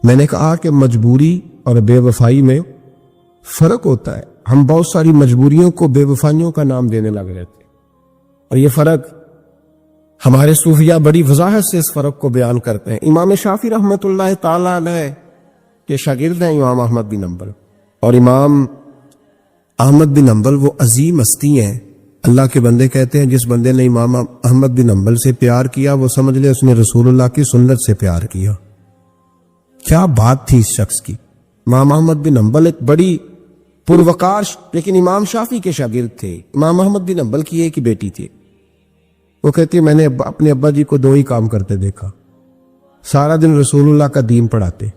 میں نے کہا کہ مجبوری اور بے وفائی میں فرق ہوتا ہے. ہم بہت ساری مجبوریوں کو بے وفائیوں کا نام دینے لگ رہے تھے، اور یہ فرق ہمارے صوفیاء بڑی وضاحت سے اس فرق کو بیان کرتے ہیں. امام شافعی رحمۃ اللہ تعالی علیہ کے شاگرد ہیں امام احمد بن حنبل، اور امام احمد بن حنبل وہ عظیم ہستی ہیں. اللہ کے بندے کہتے ہیں جس بندے نے امام احمد بن حنبل سے پیار کیا وہ سمجھ لے اس نے رسول اللہ کی سنت سے پیار کیا. کیا بات تھی اس شخص کی. امام احمد بن حنبل ایک بڑی پروقار لیکن امام شافعی کے شاگرد تھے. امام احمد بن حنبل کی ایک ہی بیٹی تھی. وہ کہتی ہے میں نے اپنے ابا جی کو 2 ہی کام کرتے دیکھا، سارا دن رسول اللہ کا دین پڑھاتے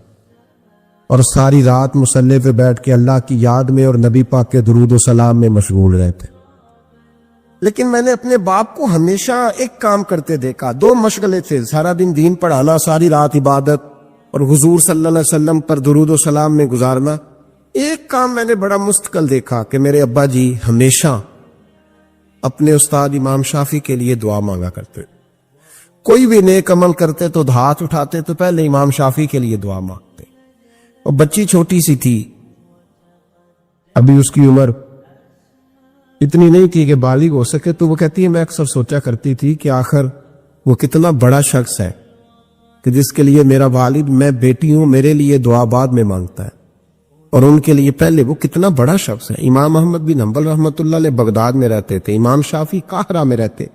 اور ساری رات مصلی پہ بیٹھ کے اللہ کی یاد میں اور نبی پاک کے درود و سلام میں مشغول رہتے. لیکن میں نے اپنے باپ کو ہمیشہ ایک کام کرتے دیکھا، 2 مشغلے تھے، سارا دن دین پڑھانا، ساری رات عبادت اور حضور صلی اللہ علیہ وسلم پر درود و سلام میں گزارنا. ایک کام میں نے بڑا مستقل دیکھا کہ میرے ابا جی ہمیشہ اپنے استاد امام شافعی کے لیے دعا مانگا کرتے. کوئی بھی نیک عمل کرتے تو ہاتھ اٹھاتے تو پہلے امام شافعی کے لیے دعا مانگتے. اور بچی چھوٹی سی تھی، ابھی اس کی عمر اتنی نہیں تھی کہ بالغ ہو سکے، تو وہ کہتی ہے میں اکثر سوچا کرتی تھی کہ آخر وہ کتنا بڑا شخص ہے کہ جس کے لیے میرا والد، میں بیٹی ہوں، میرے لیے دعا بعد میں مانگتا ہے، اور ان کے لیے پہلے وہ کتنا بڑا شخص ہے. امام احمد بن حنبل رحمۃ اللہ علیہ بغداد میں رہتے تھے، امام شافعی قاہرہ میں رہتے،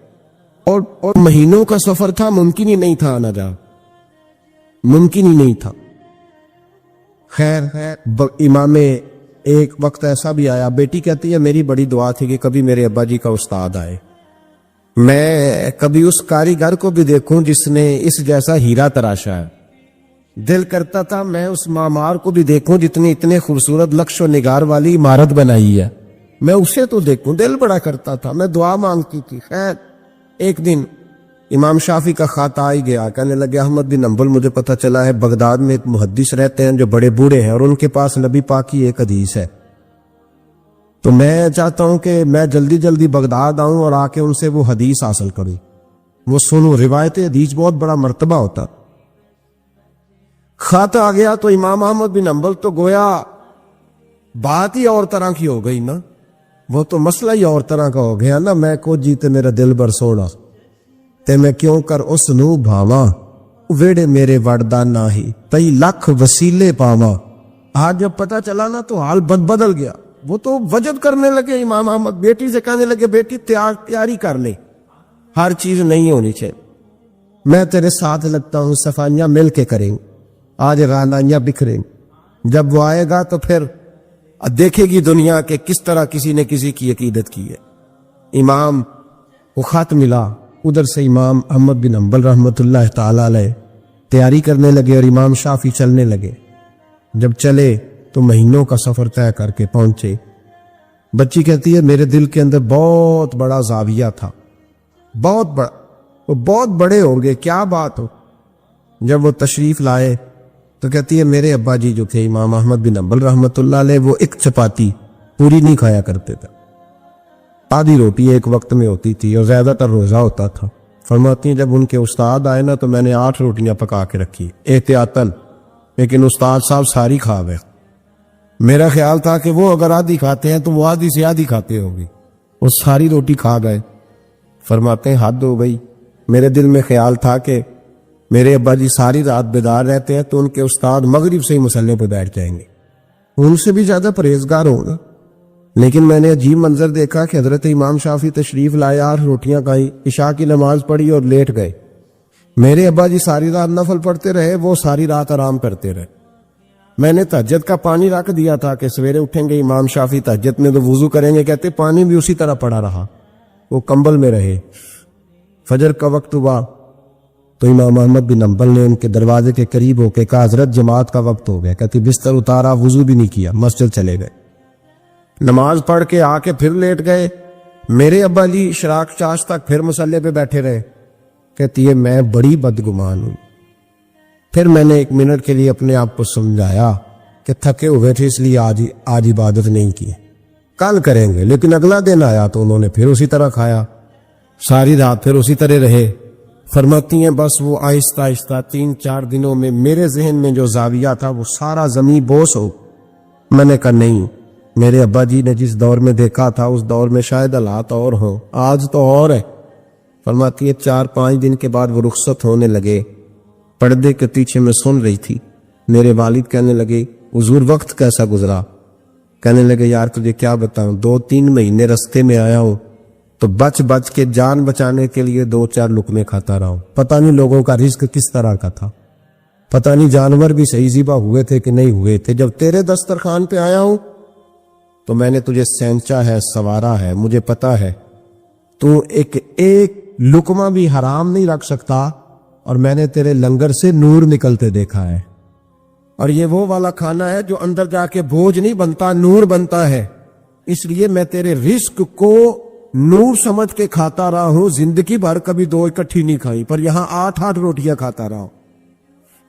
اور مہینوں کا سفر تھا، ممکن ہی نہیں تھا آنا جانا، ممکن ہی نہیں تھا. خیر امام ایک وقت ایسا بھی آیا، بیٹی کہتی ہے میری بڑی دعا تھی کہ کبھی میرے ابا جی کا استاد آئے، میں کبھی اس کاریگر کو بھی دیکھوں جس نے اس جیسا ہیرا تراشا ہے. دل کرتا تھا میں اس معمار کو بھی دیکھوں جتنی اتنے خوبصورت نقش و نگار والی عمارت بنائی ہے، میں اسے تو دیکھوں. دل بڑا کرتا تھا، میں دعا مانگتی تھی. خیر ایک دن امام شافعی کا خط آ ہی گیا، کہنے لگے احمد بن حنبل مجھے پتہ چلا ہے بغداد میں ایک محدث رہتے ہیں جو بڑے بوڑھے ہیں اور ان کے پاس نبی پاک کی ایک حدیث ہے، تو میں چاہتا ہوں کہ میں جلدی جلدی بغداد آؤں اور آ کے ان سے وہ حدیث حاصل کروں، وہ سنوں. روایت حدیث بہت بڑا مرتبہ ہوتا. خط آ گیا تو امام احمد بن حنبل تو گویا بات ہی اور طرح کی ہو گئی نا، وہ تو مسئلہ ہی اور طرح کا ہو گیا نا. میں کو جیتے میرا دل بر سونا تے میں کیوں کر اس نو بھاواں، ویڑے میرے وڑدا نہ ہی تئی لکھ وسیلے پاواں. آج جب پتہ چلا نا تو حال بدل گیا. وہ تو وجد کرنے لگے امام احمد، بیٹی سے کہنے لگے بیٹی تیاری کر لے، ہر چیز نہیں ہونی چاہیے، میں تیرے ساتھ لگتا ہوں، صفائیاں مل کے کریں، آج رانائیاں بکھریں. جب وہ آئے گا تو پھر دیکھے گی دنیا کہ کس طرح کسی نے کسی کی عقیدت کی ہے. امام کو خط ملا، ادھر سے امام احمد بن حنبل رحمۃ اللہ تعالی علیہ تیاری کرنے لگے اور امام شافعی چلنے لگے. جب چلے تو مہینوں کا سفر طے کر کے پہنچے. بچی کہتی ہے میرے دل کے اندر بہت بڑا زاویہ تھا، بہت بڑا، وہ بہت بڑے ہو گئے، کیا بات ہو. جب وہ تشریف لائے تو کہتی ہے میرے ابا جی جو تھے امام احمد بن حنبل رحمۃ اللہ علیہ وہ ایک چپاتی پوری نہیں کھایا کرتے تھے، آدھی روٹی ایک وقت میں ہوتی تھی اور زیادہ تر روزہ ہوتا تھا. فرماتی ہیں جب ان کے استاد آئے نا تو میں نے 8 روٹیاں پکا کے رکھی احتیاطاً، لیکن استاد صاحب ساری کھا گئے. میرا خیال تھا کہ وہ اگر آدھی کھاتے ہیں تو وہ آدھی سے آدھی کھاتے ہوں گے، وہ ساری روٹی کھا گئے. فرماتے ہیں حد ہو گئی، میرے دل میں خیال تھا کہ میرے ابا جی ساری رات بیدار رہتے ہیں تو ان کے استاد مغرب سے ہی مصلی پہ بیٹھ جائیں گے، ان سے بھی زیادہ پرہیزگار ہوگا. لیکن میں نے عجیب منظر دیکھا کہ حضرت امام شافعی تشریف لائے، 8 روٹیاں کھائیں، عشاء کی نماز پڑھی اور لیٹ گئے. میرے ابا جی ساری رات نفل پڑھتے رہے، وہ ساری رات آرام کرتے رہے. میں نے تہجد کا پانی رکھ دیا تھا کہ سویرے اٹھیں گے امام شافعی تہجد میں تو وضو کریں گے، کہتے پانی بھی اسی طرح پڑا رہا، وہ کمبل میں رہے. فجر کا وقت ہوا تو امام احمد بن حنبل نے ان کے دروازے کے قریب ہو کے کہا حضرت جماعت کا وقت ہو گیا. کہتی بستر اتارا، وضو بھی نہیں کیا، مسجد چلے گئے، نماز پڑھ کے آ کے پھر لیٹ گئے. میرے ابا جی شراق چاش تک پھر مصلی پہ بیٹھے رہے. کہتی ہے میں بڑی بدگمان ہوں. پھر میں نے 1 منٹ کے لیے اپنے آپ کو سمجھایا کہ تھکے ہوئے تھے اس لیے آج عبادت نہیں کی، کل کریں گے. لیکن اگلا دن آیا تو انہوں نے پھر اسی طرح کھایا، ساری رات پھر اسی طرح رہے. فرماتی ہیں بس وہ آہستہ آہستہ 3-4 دنوں میں میرے ذہن میں جو زاویہ تھا وہ سارا زمین بوس ہو. میں نے کہا نہیں، میرے ابا جی نے جس دور میں دیکھا تھا اس دور میں شاید حالات اور ہوں، آج تو اور ہے. فرماتی ہے 4-5 دن کے بعد وہ رخصت ہونے لگے. پردے کے پیچھے میں سن رہی تھی. میرے والد کہنے لگے حضور وقت کیسا گزرا؟ کہنے لگے یار تجھے کیا بتاؤں، 2-3 مہینے رستے میں آیا ہوں تو بچ بچ کے جان بچانے کے لیے 2-4 لقمے کھاتا رہا ہوں. پتہ نہیں لوگوں کا رزق کس طرح کا تھا، پتہ نہیں جانور بھی صحیح ذبح ہوئے تھے کہ نہیں ہوئے تھے. جب تیرے دسترخوان پہ آیا ہوں تو میں نے تجھے سینچا ہے، سوارا ہے. مجھے پتہ ہے تو ایک لقمہ بھی حرام نہیں رکھ سکتا، اور میں نے تیرے لنگر سے نور نکلتے دیکھا ہے. اور یہ وہ والا کھانا ہے جو اندر جا کے بوجھ نہیں بنتا، نور بنتا ہے. اس لیے میں تیرے رزق کو نور سمجھ کے کھاتا رہا ہوں. زندگی بھر کبھی 2 اکٹھی نہیں کھائی، پر یہاں 8-8 روٹیاں کھاتا رہا ہوں،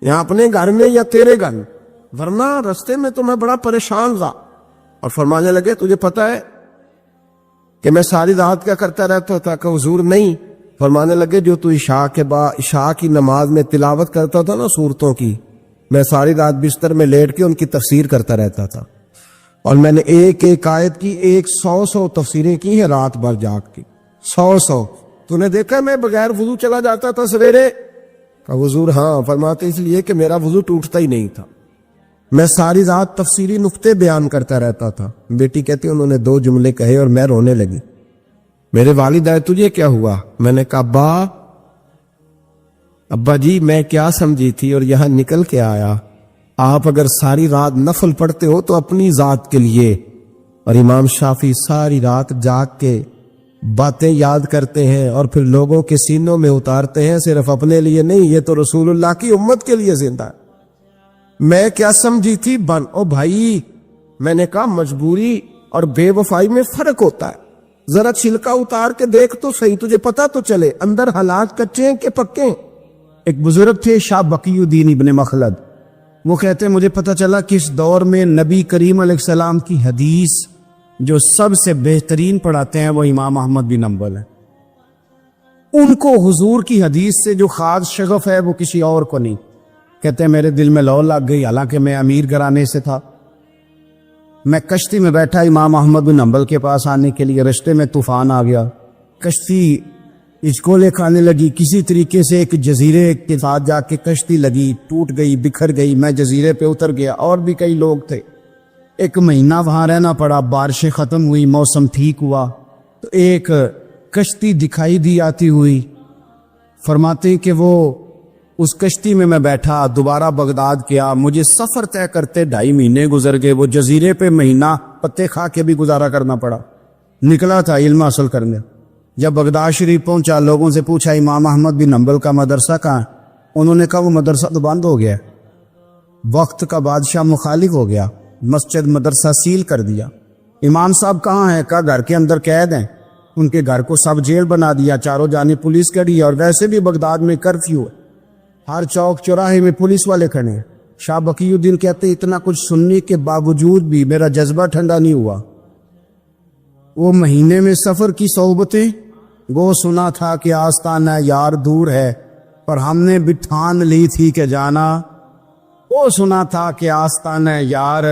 یہاں اپنے گھر میں یا تیرے گھر میں. ورنہ رستے میں تو میں بڑا پریشان تھا. اور فرمانے لگے تجھے پتہ ہے کہ میں ساری رات کیا کرتا رہتا تھا؟ کہ حضور نہیں. فرمانے لگے جو تو عشاء کی نماز میں تلاوت کرتا تھا نا سورتوں کی، میں ساری رات بستر میں لیٹ کے ان کی تفسیر کرتا رہتا تھا. اور میں نے ایک آیت کی 100 تفسیریں کی ہیں رات بھر جاگ کی. 100. تو نے دیکھا میں بغیر وضو چلا جاتا تھا سویرے؟ کہ حضور ہاں. فرماتے اس لیے کہ میرا وضو ٹوٹتا ہی نہیں تھا، میں ساری رات تفسیری نقطے بیان کرتا رہتا تھا. بیٹی کہتی انہوں نے 2 جملے کہے اور میں رونے لگی. میرے والد آئے تجھے کیا ہوا؟ میں نے کہا ابا جی میں کیا سمجھی تھی اور یہاں نکل کے آیا. آپ اگر ساری رات نفل پڑھتے ہو تو اپنی ذات کے لیے، اور امام شافعی ساری رات جاگ کے باتیں یاد کرتے ہیں اور پھر لوگوں کے سینوں میں اتارتے ہیں، صرف اپنے لیے نہیں، یہ تو رسول اللہ کی امت کے لیے زندہ ہے. میں کیا سمجھی تھی او بھائی. میں نے کہا مجبوری اور بے وفائی میں فرق ہوتا ہے. ذرا چھلکا اتار کے دیکھ تو صحیح، تجھے پتا تو چلے اندر حالات کچے ہیں کہ پکے ہیں. ایک بزرگ تھے شاہ بقی الدین ابن مخلد، وہ کہتے ہیں مجھے پتہ چلا کہ اس دور میں نبی کریم علیہ السلام کی حدیث جو سب سے بہترین پڑھاتے ہیں وہ امام احمد بن حنبل ہیں. ان کو حضور کی حدیث سے جو خاص شغف ہے وہ کسی اور کو نہیں. کہتے ہیں میرے دل میں لو لگ گئی، حالانکہ میں امیر گھرانے سے تھا. میں کشتی میں بیٹھا امام احمد بن حنبل کے پاس آنے کے لیے، رستے میں طوفان آ گیا، کشتی اچکولے کھانے لگی. کسی طریقے سے ایک جزیرے کے ساتھ جا کے کشتی لگی، ٹوٹ گئی، بکھر گئی. میں جزیرے پہ اتر گیا، اور بھی کئی لوگ تھے. 1 مہینہ وہاں رہنا پڑا. بارشیں ختم ہوئی، موسم ٹھیک ہوا تو ایک کشتی دکھائی دی آتی ہوئی. فرماتے ہیں کہ وہ اس کشتی میں بیٹھا، دوبارہ بغداد کیا. مجھے سفر طے کرتے 2.5 مہینے گزر گئے. وہ جزیرے پہ مہینہ پتے کھا کے بھی گزارا کرنا پڑا. نکلا تھا علم حاصل کرنے. جب بغداد شریف پہنچا، لوگوں سے پوچھا امام احمد بن حنبل کا مدرسہ کہاں ہے؟ انہوں نے کہا وہ مدرسہ تو بند ہو گیا، وقت کا بادشاہ مخالف ہو گیا، مسجد مدرسہ سیل کر دیا. امام صاحب کہاں ہیں؟ کہا گھر کے اندر قید ہیں. ان کے گھر کو سب جیل بنا دیا، چاروں جانب پولیس کھڑی ہے، اور ویسے بھی بغداد میں کرفیو ہے، ہر چوک چوراہے میں پولیس والے کھڑے ہیں. شاہ بقی الدین کہتے اتنا کچھ سننے کے باوجود بھی میرا جذبہ ٹھنڈا نہیں ہوا. وہ مہینے میں سفر کی صحبتیں، وہ سنا تھا کہ آستانہ یار دور ہے پر ہم نے بھی ٹھان لی تھی کہ جانا. وہ سنا تھا کہ آستانہ یار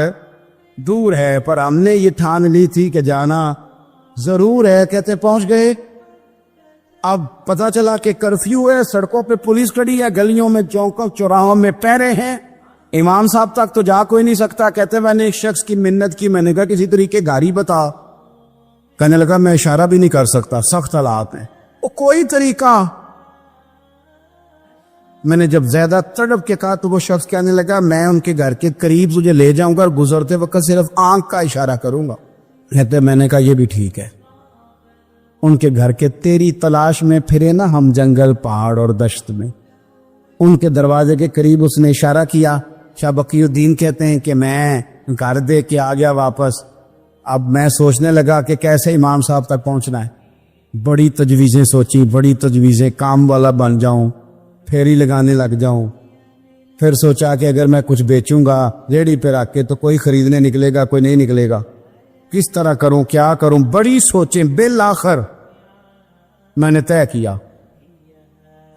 دور ہے پر ہم نے یہ ٹھان لی تھی کہ جانا ضرور ہے. کہتے پہنچ گئے. اب پتہ چلا کہ کرفیو ہے، سڑکوں پہ پولیس کھڑی ہے، گلیوں میں چوکوں چوراہوں میں پہرے ہیں. امام صاحب تک تو جا کوئی نہیں سکتا. کہتے میں نے ایک شخص کی منت کی، میں نے کہا کسی طریقے گاڑی بتا. کہنے لگا میں اشارہ بھی نہیں کر سکتا، سخت حالات ہیں. وہ کوئی طریقہ. میں نے جب زیادہ تڑپ کے کہا تو وہ شخص کہنے لگا میں ان کے گھر کے قریب تجھے لے جاؤں گا اور گزرتے وقت صرف آنکھ کا اشارہ کروں گا. کہتے میں نے کہا یہ بھی ٹھیک ہے. ان کے گھر کے تیری تلاش میں پھرے نا ہم جنگل پہاڑ اور دشت میں. ان کے دروازے کے قریب اس نے اشارہ کیا. شاہ بقی الدین کہتے ہیں کہ میں گھر دے کے آ گیا واپس. اب میں سوچنے لگا کہ کیسے امام صاحب تک پہنچنا ہے. بڑی تجویزیں سوچی، بڑی تجویزیں، کام والا بن جاؤں، پھیری لگانے لگ جاؤں. پھر سوچا کہ اگر میں کچھ بیچوں گا ریڑھی پہ رکھ کے تو کوئی خریدنے نکلے گا، کوئی نہیں نکلے گا. کس طرح کروں، کیا کروں، بڑی سوچیں. بالآخر میں نے طے کیا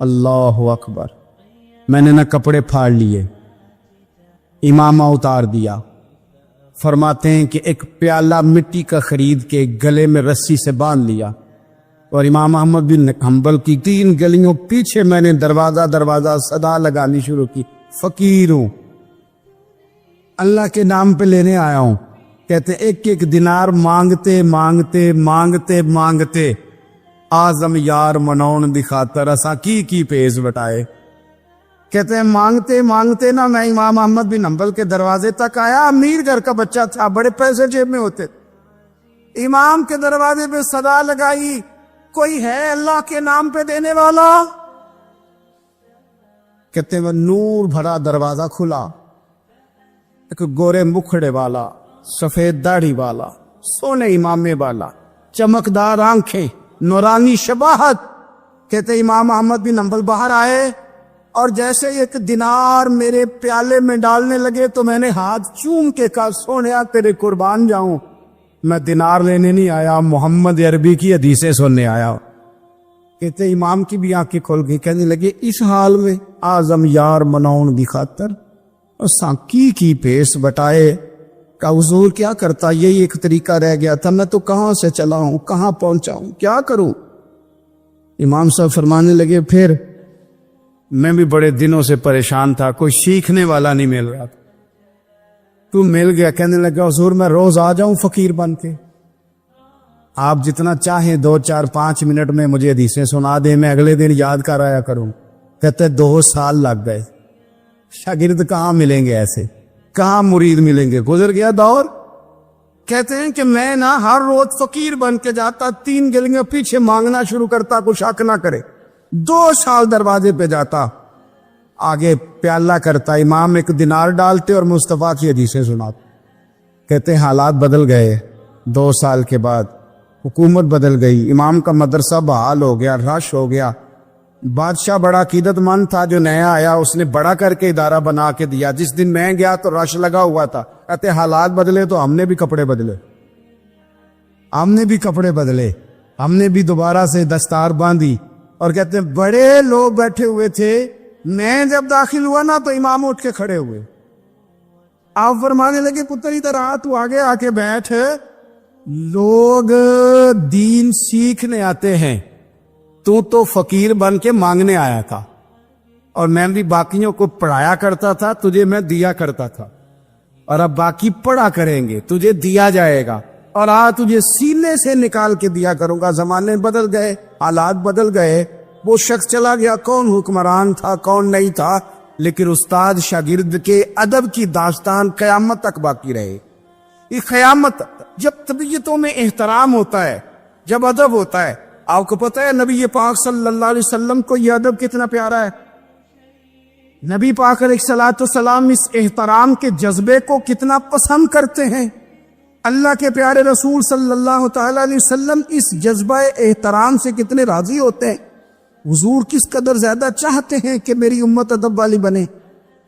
اللہ اکبر. میں نے نہ کپڑے پھاڑ لیے، امامہ اتار دیا. فرماتے ہیں کہ ایک پیالہ مٹی کا خرید کے گلے میں رسی سے باندھ لیا، اور امام احمد بن حنبل کی 3 گلیوں پیچھے میں نے دروازہ صدا لگانی شروع کی، فقیر ہوں، اللہ کے نام پہ لینے آیا ہوں. کہتے ایک ایک دینار مانگتے مانگتے مانگتے مانگتے آزم یار منون دی خاطر اساں کی پیز بٹائے. کہتے ہیں مانگتے مانگتے نا میں امام احمد بن حنبل کے دروازے تک آیا. امیر گھر کا بچہ تھا، بڑے پیسے جیب میں ہوتے. امام کے دروازے پہ صدا لگائی، کوئی ہے اللہ کے نام پہ دینے والا؟ کہتے ہیں وہ نور بھرا دروازہ کھلا. ایک گورے مکھڑے والا، سفید داڑھی والا، سونے امامے والا، چمکدار آنکھیں، نورانی شباہت. کہتے امام احمد بن حنبل باہر آئے اور جیسے ایک دینار میرے پیالے میں ڈالنے لگے تو میں نے ہاتھ چوم کے کہا سونیا تیرے قربان جاؤں، میں دینار لینے نہیں آیا، محمد عربی کی حدیثیں سننے آیا. کہتے امام کی بھی آنکھیں کھل گئی. کہنے لگے اس حال میں آزم یار مناؤن دی خاطر اساں کی پیس بٹائے. کہ حضور کیا کرتا، یہی ایک طریقہ رہ گیا تھا، میں تو کہاں سے چلا ہوں، کہاں پہنچا ہوں، کیا کروں؟ امام صاحب فرمانے لگے پھر میں بھی بڑے دنوں سے پریشان تھا، کوئی سیکھنے والا نہیں مل رہا تھا، تو مل گیا. کہنے لگا حضور میں روز آ جاؤں فقیر بن کے، آپ جتنا چاہیں 2 4 5 منٹ میں مجھے حدیثیں سنا دیں، میں اگلے دن یاد کر آیا کروں. کہتے 2 سال لگ گئے. شاگرد کہاں ملیں گے ایسے، کہاں مرید ملیں گے، گزر گیا دور. کہتے ہیں کہ میں نا ہر روز فقیر بن کے جاتا، 3 گلیاں پیچھے مانگنا شروع کرتا، کوئی شک نہ کرے. 2 سال دروازے پہ جاتا، آگے پیالہ کرتا، امام ایک دینار ڈالتے اور مصطفیٰ کی حدیثیں سناتے. کہتے ہیں حالات بدل گئے. 2 سال کے بعد حکومت بدل گئی، امام کا مدرسہ بحال ہو گیا، رش ہو گیا. بادشاہ بڑا عقیدت مند تھا، جو نیا آیا اس نے بڑا کر کے ادارہ بنا کے دیا. جس دن میں گیا تو رش لگا ہوا تھا. کہتے حالات بدلے تو ہم نے بھی کپڑے بدلے، ہم نے بھی دوبارہ سے دستار باندھی. اور کہتے ہیں بڑے لوگ بیٹھے ہوئے تھے، میں جب داخل ہوا نا تو امام اٹھ کے کھڑے ہوئے. آپ فرمانے لگے پتر ادھر آ، تو آگے آ کے بیٹھ، لوگ دین سیکھنے آتے ہیں، تو فقیر بن کے مانگنے آیا تھا، اور میں بھی باقیوں کو پڑھایا کرتا تھا، تجھے میں دیا کرتا تھا، اور اب باقی پڑھا کریں گے، تجھے دیا جائے گا، اور تجھے سینے سے نکال کے دیا کروں گا. زمانے بدل گئے، حالات بدل گئے، وہ شخص چلا گیا، کون حکمران تھا کون نہیں تھا، لیکن استاد شاگرد کے ادب کی داستان قیامت تک باقی رہے. یہ قیامت جب طبیعتوں میں احترام ہوتا ہے، جب ادب ہوتا ہے. آپ کو پتہ ہے نبی پاک صلی اللہ علیہ وسلم کو یہ ادب کتنا پیارا ہے. نبی پاک علیہ السلام اس احترام کے جذبے کو کتنا پسند کرتے ہیں. اللہ کے پیارے رسول صلی اللہ تعالی علیہ وسلم اس جذبہ احترام سے کتنے راضی ہوتے ہیں. حضور کس قدر زیادہ چاہتے ہیں کہ میری امت ادب والی بنے.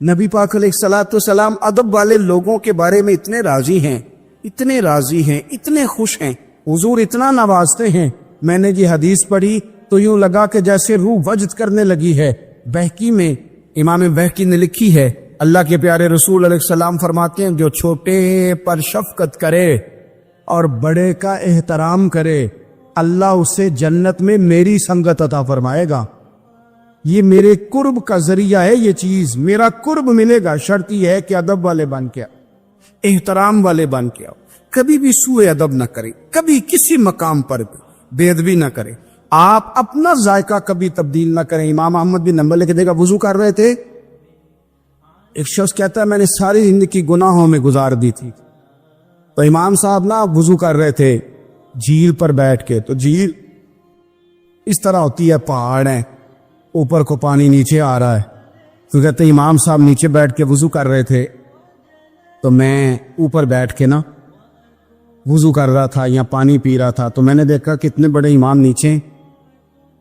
نبی پاک علیہ السلام ادب والے لوگوں کے بارے میں اتنے راضی ہیں، اتنے راضی ہیں، اتنے خوش ہیں. حضور اتنا نوازتے ہیں. میں نے یہ حدیث پڑھی تو یوں لگا کہ جیسے روح وجد کرنے لگی ہے. بہقی میں امام بہقی نے لکھی ہے، اللہ کے پیارے رسول علیہ السلام فرماتے ہیں جو چھوٹے پر شفقت کرے اور بڑے کا احترام کرے، اللہ اسے جنت میں میری سنگت عطا فرمائے گا. یہ میرے قرب کا ذریعہ ہے، یہ چیز میرا قرب ملے گا. شرط یہ ہے کہ ادب والے بن کے آؤ، احترام والے بن کے آؤ. کبھی بھی سوء ادب نہ کرے، کبھی کسی مقام پر بے ادبی نہ کرے. آپ اپنا ذائقہ کبھی تبدیل نہ کریں. امام احمد بن حنبل لکھتے ہیں وضو کر رہے تھے، ایک شخص کہتا ہے میں نے ساری زندگی گناہوں میں گزار دی تھی. تو امام صاحب نا وضو کر رہے تھے جھیل پر بیٹھ کے. تو جھیل اس طرح ہوتی ہے، پہاڑ ہے، اوپر کو پانی نیچے آ رہا ہے. تو کہتے ہیں امام صاحب نیچے بیٹھ کے وضو کر رہے تھے، تو میں اوپر بیٹھ کے نا وضو کر رہا تھا یا پانی پی رہا تھا. تو میں نے دیکھا کتنے بڑے امام نیچے.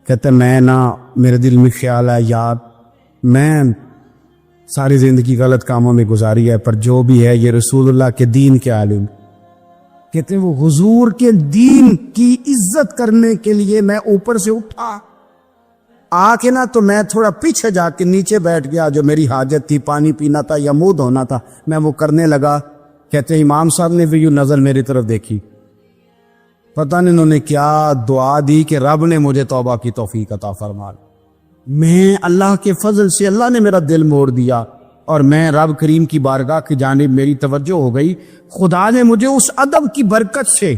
کہتے میں نا میرے دل میں خیال ہے یار میں ساری زندگی غلط کاموں میں گزاری ہے، پر جو بھی ہے یہ رسول اللہ کے دین کے عالم. کہتے ہیں وہ حضور کے دین کی عزت کرنے کے لیے میں اوپر سے اٹھا آ کے نا تو میں تھوڑا پیچھے جا کے نیچے بیٹھ گیا, جو میری حاجت تھی, پانی پینا تھا یا منہ دھونا تھا, میں وہ کرنے لگا. کہتے امام صاحب نے بھی یوں نظر میری طرف دیکھی, پتہ نہیں انہوں نے کیا دعا دی کہ رب نے مجھے توبہ کی توفیق عطا فرما. میں اللہ کے فضل سے اللہ نے میرا دل موڑ دیا اور میں رب کریم کی بارگاہ کی جانب میری توجہ ہو گئی. خدا نے مجھے اس ادب کی برکت سے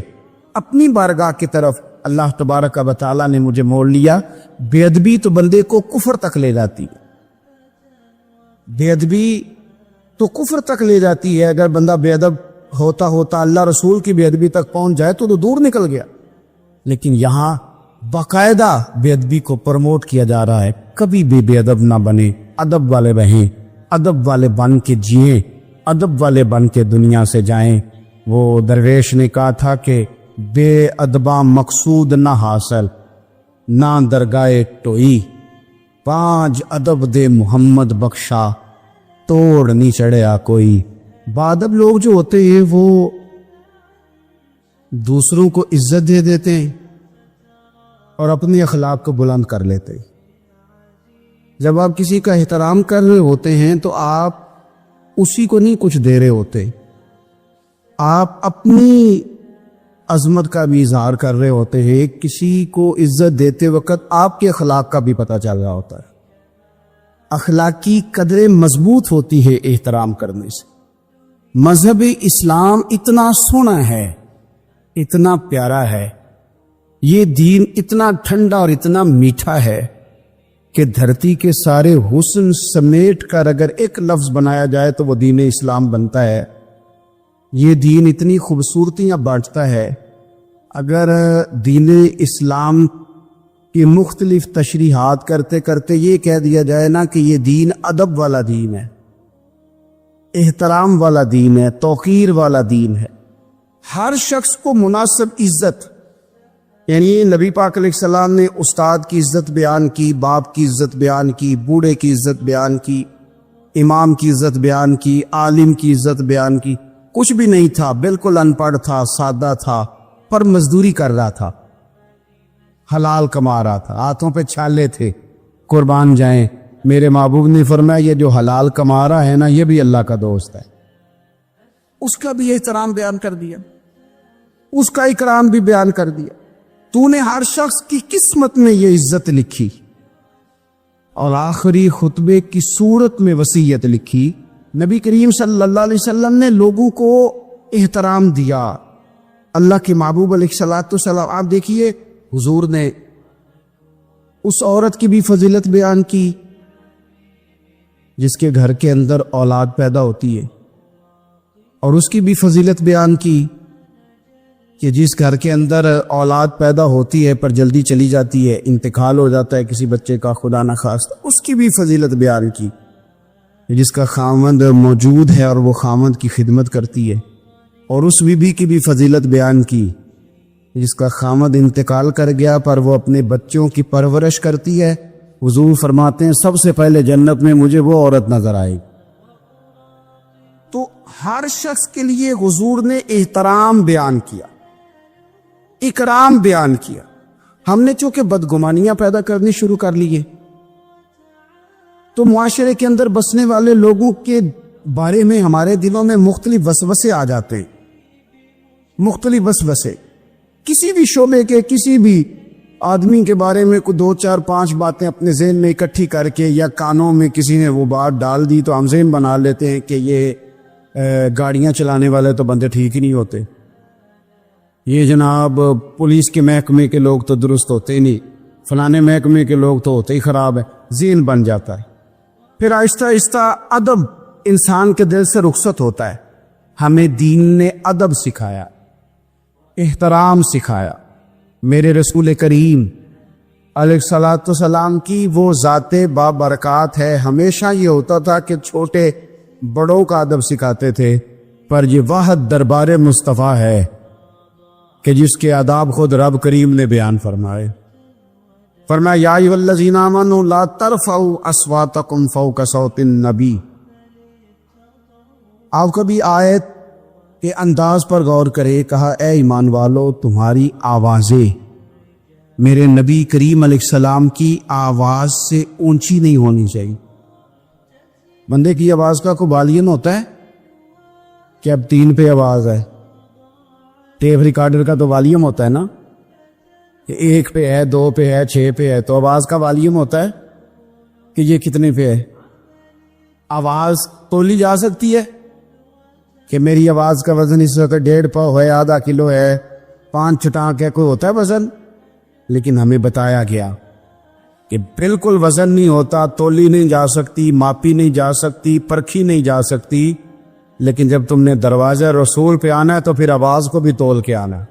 اپنی بارگاہ کی طرف اللہ تبارک و تعالیٰ نے مجھے موڑ لیا. بے ادبی تو بندے کو کفر تک لے جاتی ہے, بے ادبی تو کفر تک لے جاتی ہے. اگر بندہ بے ادب ہوتا ہوتا اللہ رسول کی بے ادبی تک پہنچ جائے تو دور نکل گیا. لیکن یہاں باقاعدہ بے ادبی کو پروموٹ کیا جا رہا ہے. کبھی بھی بے ادب نہ بنے, ادب والے رہیں, ادب والے بن کے جئیں, ادب والے بن کے دنیا سے جائیں. وہ درویش نے کہا تھا کہ بے ادباں مقصود نہ حاصل, نہ درگاہ ٹوئی, 5 ادب دے محمد بخشا, توڑ نہیں چڑھیا کوئی. بادب لوگ جو ہوتے ہیں وہ دوسروں کو عزت دے دیتے ہیں اور اپنی اخلاق کو بلند کر لیتے ہیں. جب آپ کسی کا احترام کر رہے ہوتے ہیں تو آپ اسی کو نہیں کچھ دے رہے ہوتے, آپ اپنی عظمت کا بھی اظہار کر رہے ہوتے ہیں. کسی کو عزت دیتے وقت آپ کے اخلاق کا بھی پتہ چل رہا ہوتا ہے. اخلاقی قدریں مضبوط ہوتی ہے احترام کرنے سے. مذہب اسلام اتنا سونا ہے, اتنا پیارا ہے, یہ دین اتنا ٹھنڈا اور اتنا میٹھا ہے کہ دھرتی کے سارے حسن سمیٹ کر اگر ایک لفظ بنایا جائے تو وہ دین اسلام بنتا ہے. یہ دین اتنی خوبصورتیاں بانٹتا ہے. اگر دین اسلام کی مختلف تشریحات کرتے کرتے یہ کہہ دیا جائے نا کہ یہ دین ادب والا دین ہے, احترام والا دین ہے, توقیر والا دین ہے, ہر شخص کو مناسب عزت, یعنی نبی پاک علیہ السلام نے استاد کی عزت بیان کی, باپ کی عزت بیان کی, بوڑھے کی عزت بیان کی, امام کی عزت بیان کی, عالم کی عزت بیان کی. کچھ بھی نہیں تھا, بالکل ان پڑھ تھا, سادہ تھا, پر مزدوری کر رہا تھا, حلال کما رہا تھا, ہاتھوں پہ چھالے تھے. قربان جائیں, میرے محبوب نے فرمایا یہ جو حلال کما رہا ہے نا یہ بھی اللہ کا دوست ہے. اس کا بھی احترام بیان کر دیا, اس کا اکرام بھی بیان کر دیا. تو نے ہر شخص کی قسمت میں یہ عزت لکھی اور آخری خطبے کی صورت میں وصیت لکھی. نبی کریم صلی اللہ علیہ وسلم نے لوگوں کو احترام دیا. اللہ کے محبوب علیہ الصلوۃ والسلام, آپ دیکھیے حضور نے اس عورت کی بھی فضیلت بیان کی جس کے گھر کے اندر اولاد پیدا ہوتی ہے, اور اس کی بھی فضیلت بیان کی کہ جس گھر کے اندر اولاد پیدا ہوتی ہے پر جلدی چلی جاتی ہے, انتقال ہو جاتا ہے کسی بچے کا خدا نہ خواستہ, اس کی بھی فضیلت بیان کی. جس کا خاوند موجود ہے اور وہ خاوند کی خدمت کرتی ہے, اور اس بیوی کی بھی فضیلت بیان کی جس کا خاوند انتقال کر گیا پر وہ اپنے بچوں کی پرورش کرتی ہے. حضور فرماتے ہیں سب سے پہلے جنت میں مجھے وہ عورت نظر آئے گی. تو ہر شخص کے لیے حضور نے احترام بیان کیا, اکرام بیان کیا. ہم نے چونکہ بدگمانیاں پیدا کرنی شروع کر لی ہے تو معاشرے کے اندر بسنے والے لوگوں کے بارے میں ہمارے دلوں میں مختلف وسوسے آ جاتے ہیں, مختلف وسوسے. کسی بھی شعبے کے کسی بھی آدمی کے بارے میں کوئی 2 4 5 باتیں اپنے ذہن میں اکٹھی کر کے یا کانوں میں کسی نے وہ بات ڈال دی تو ہم ذہن بنا لیتے ہیں کہ یہ گاڑیاں چلانے والے تو بندے ٹھیک ہی نہیں ہوتے, یہ جناب پولیس کے محکمے کے لوگ تو درست ہوتے ہی نہیں, فلانے محکمے کے لوگ تو ہوتے ہی خراب ہے. ذہن بن جاتا ہے. پھر آہستہ آہستہ ادب انسان کے دل سے رخصت ہوتا ہے. ہمیں دین نے ادب سکھایا, احترام سکھایا. میرے رسول کریم علیہ الصلوۃ والسلام کی وہ ذات بابرکات ہے. ہمیشہ یہ ہوتا تھا کہ چھوٹے بڑوں کا ادب سکھاتے تھے, پر یہ واحد دربار مصطفیٰ ہے کہ جس کے آداب خود رب کریم نے بیان فرمائے. فرمایا یا ایھا الذین آمنوا لا ترفعوا اصواتکم فوق صوت النبی. آپ کبھی آیت کے انداز پر غور کرے, کہا اے ایمان والو تمہاری آوازیں میرے نبی کریم علیہ السلام کی آواز سے اونچی نہیں ہونی چاہیے. بندے کی آواز کا کوئی والیوم ہوتا ہے کہ اب 3 پہ آواز ہے؟ ٹیپ ریکارڈر کا تو والیوم ہوتا ہے نا کہ 1 پہ ہے، 2 پہ ہے، 6 پہ ہے. تو آواز کا والیوم ہوتا ہے کہ یہ کتنے پہ ہے. آواز تولی جا سکتی ہے کہ میری آواز کا وزن اس وقت 1.5 پاؤ ہے، آدھا کلو ہے، 5 چٹانک ہے، کوئی ہوتا ہے وزن؟ لیکن ہمیں بتایا گیا کہ بالکل وزن نہیں ہوتا، تولی نہیں جا سکتی، ماپی نہیں جا سکتی، پرکھی نہیں جا سکتی. لیکن جب تم نے دروازہ رسول پہ آنا ہے تو پھر آواز کو بھی تول کے آنا ہے،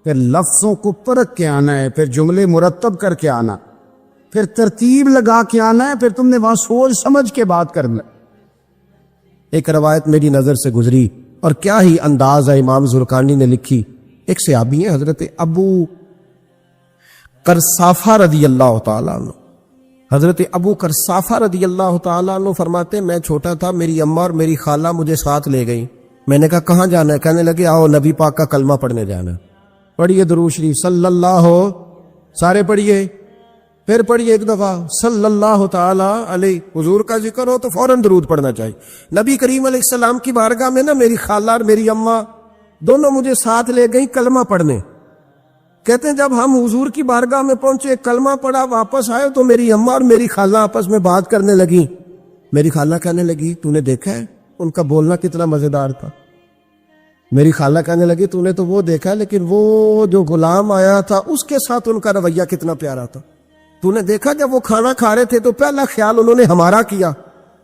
پھر لفظوں کو پرکھ کے آنا ہے، پھر جملے مرتب کر کے آنا، پھر ترتیب لگا کے آنا ہے، پھر تم نے وہاں سوچ سمجھ کے بات کرنا. ایک روایت میری نظر سے گزری اور کیا ہی انداز ہے امام زرقانی نے لکھی. ایک صحابی ہیں حضرت ابو قرصافہ رضی اللہ تعالیٰ عنہ. حضرت ابو قرصافہ رضی اللہ تعالیٰ عنہ فرماتے میں چھوٹا تھا، میری اماں اور میری خالہ مجھے ساتھ لے گئی. میں نے کہا کہاں جانا ہے؟ کہنے لگے آؤ نبی پاک کا کلمہ پڑھنے جانا ہے. پڑھیے درود شریف صلی اللہ، سارے پڑھیے، پھر پڑھیے ایک دفعہ صلی اللہ تعالی علیہ. حضور کا ذکر ہو تو فوراً درود پڑھنا چاہیے. نبی کریم علیہ السلام کی بارگاہ میں نا میری خالہ اور میری اماں دونوں مجھے ساتھ لے گئیں کلمہ پڑھنے. کہتے ہیں جب ہم حضور کی بارگاہ میں پہنچے، کلمہ پڑھا، واپس آئے تو میری اماں اور میری خالہ آپس میں بات کرنے لگی. میری خالہ کہنے لگی تو نے دیکھا ہے ان کا بولنا کتنا مزیدار تھا. میری خالہ کہنے لگی تو نے تو وہ دیکھا لیکن وہ جو غلام آیا تھا اس کے ساتھ ان کا رویہ کتنا پیارا تھا. تو نے دیکھا جب وہ کھانا کھا رہے تھے تو پہلا خیال انہوں نے ہمارا کیا.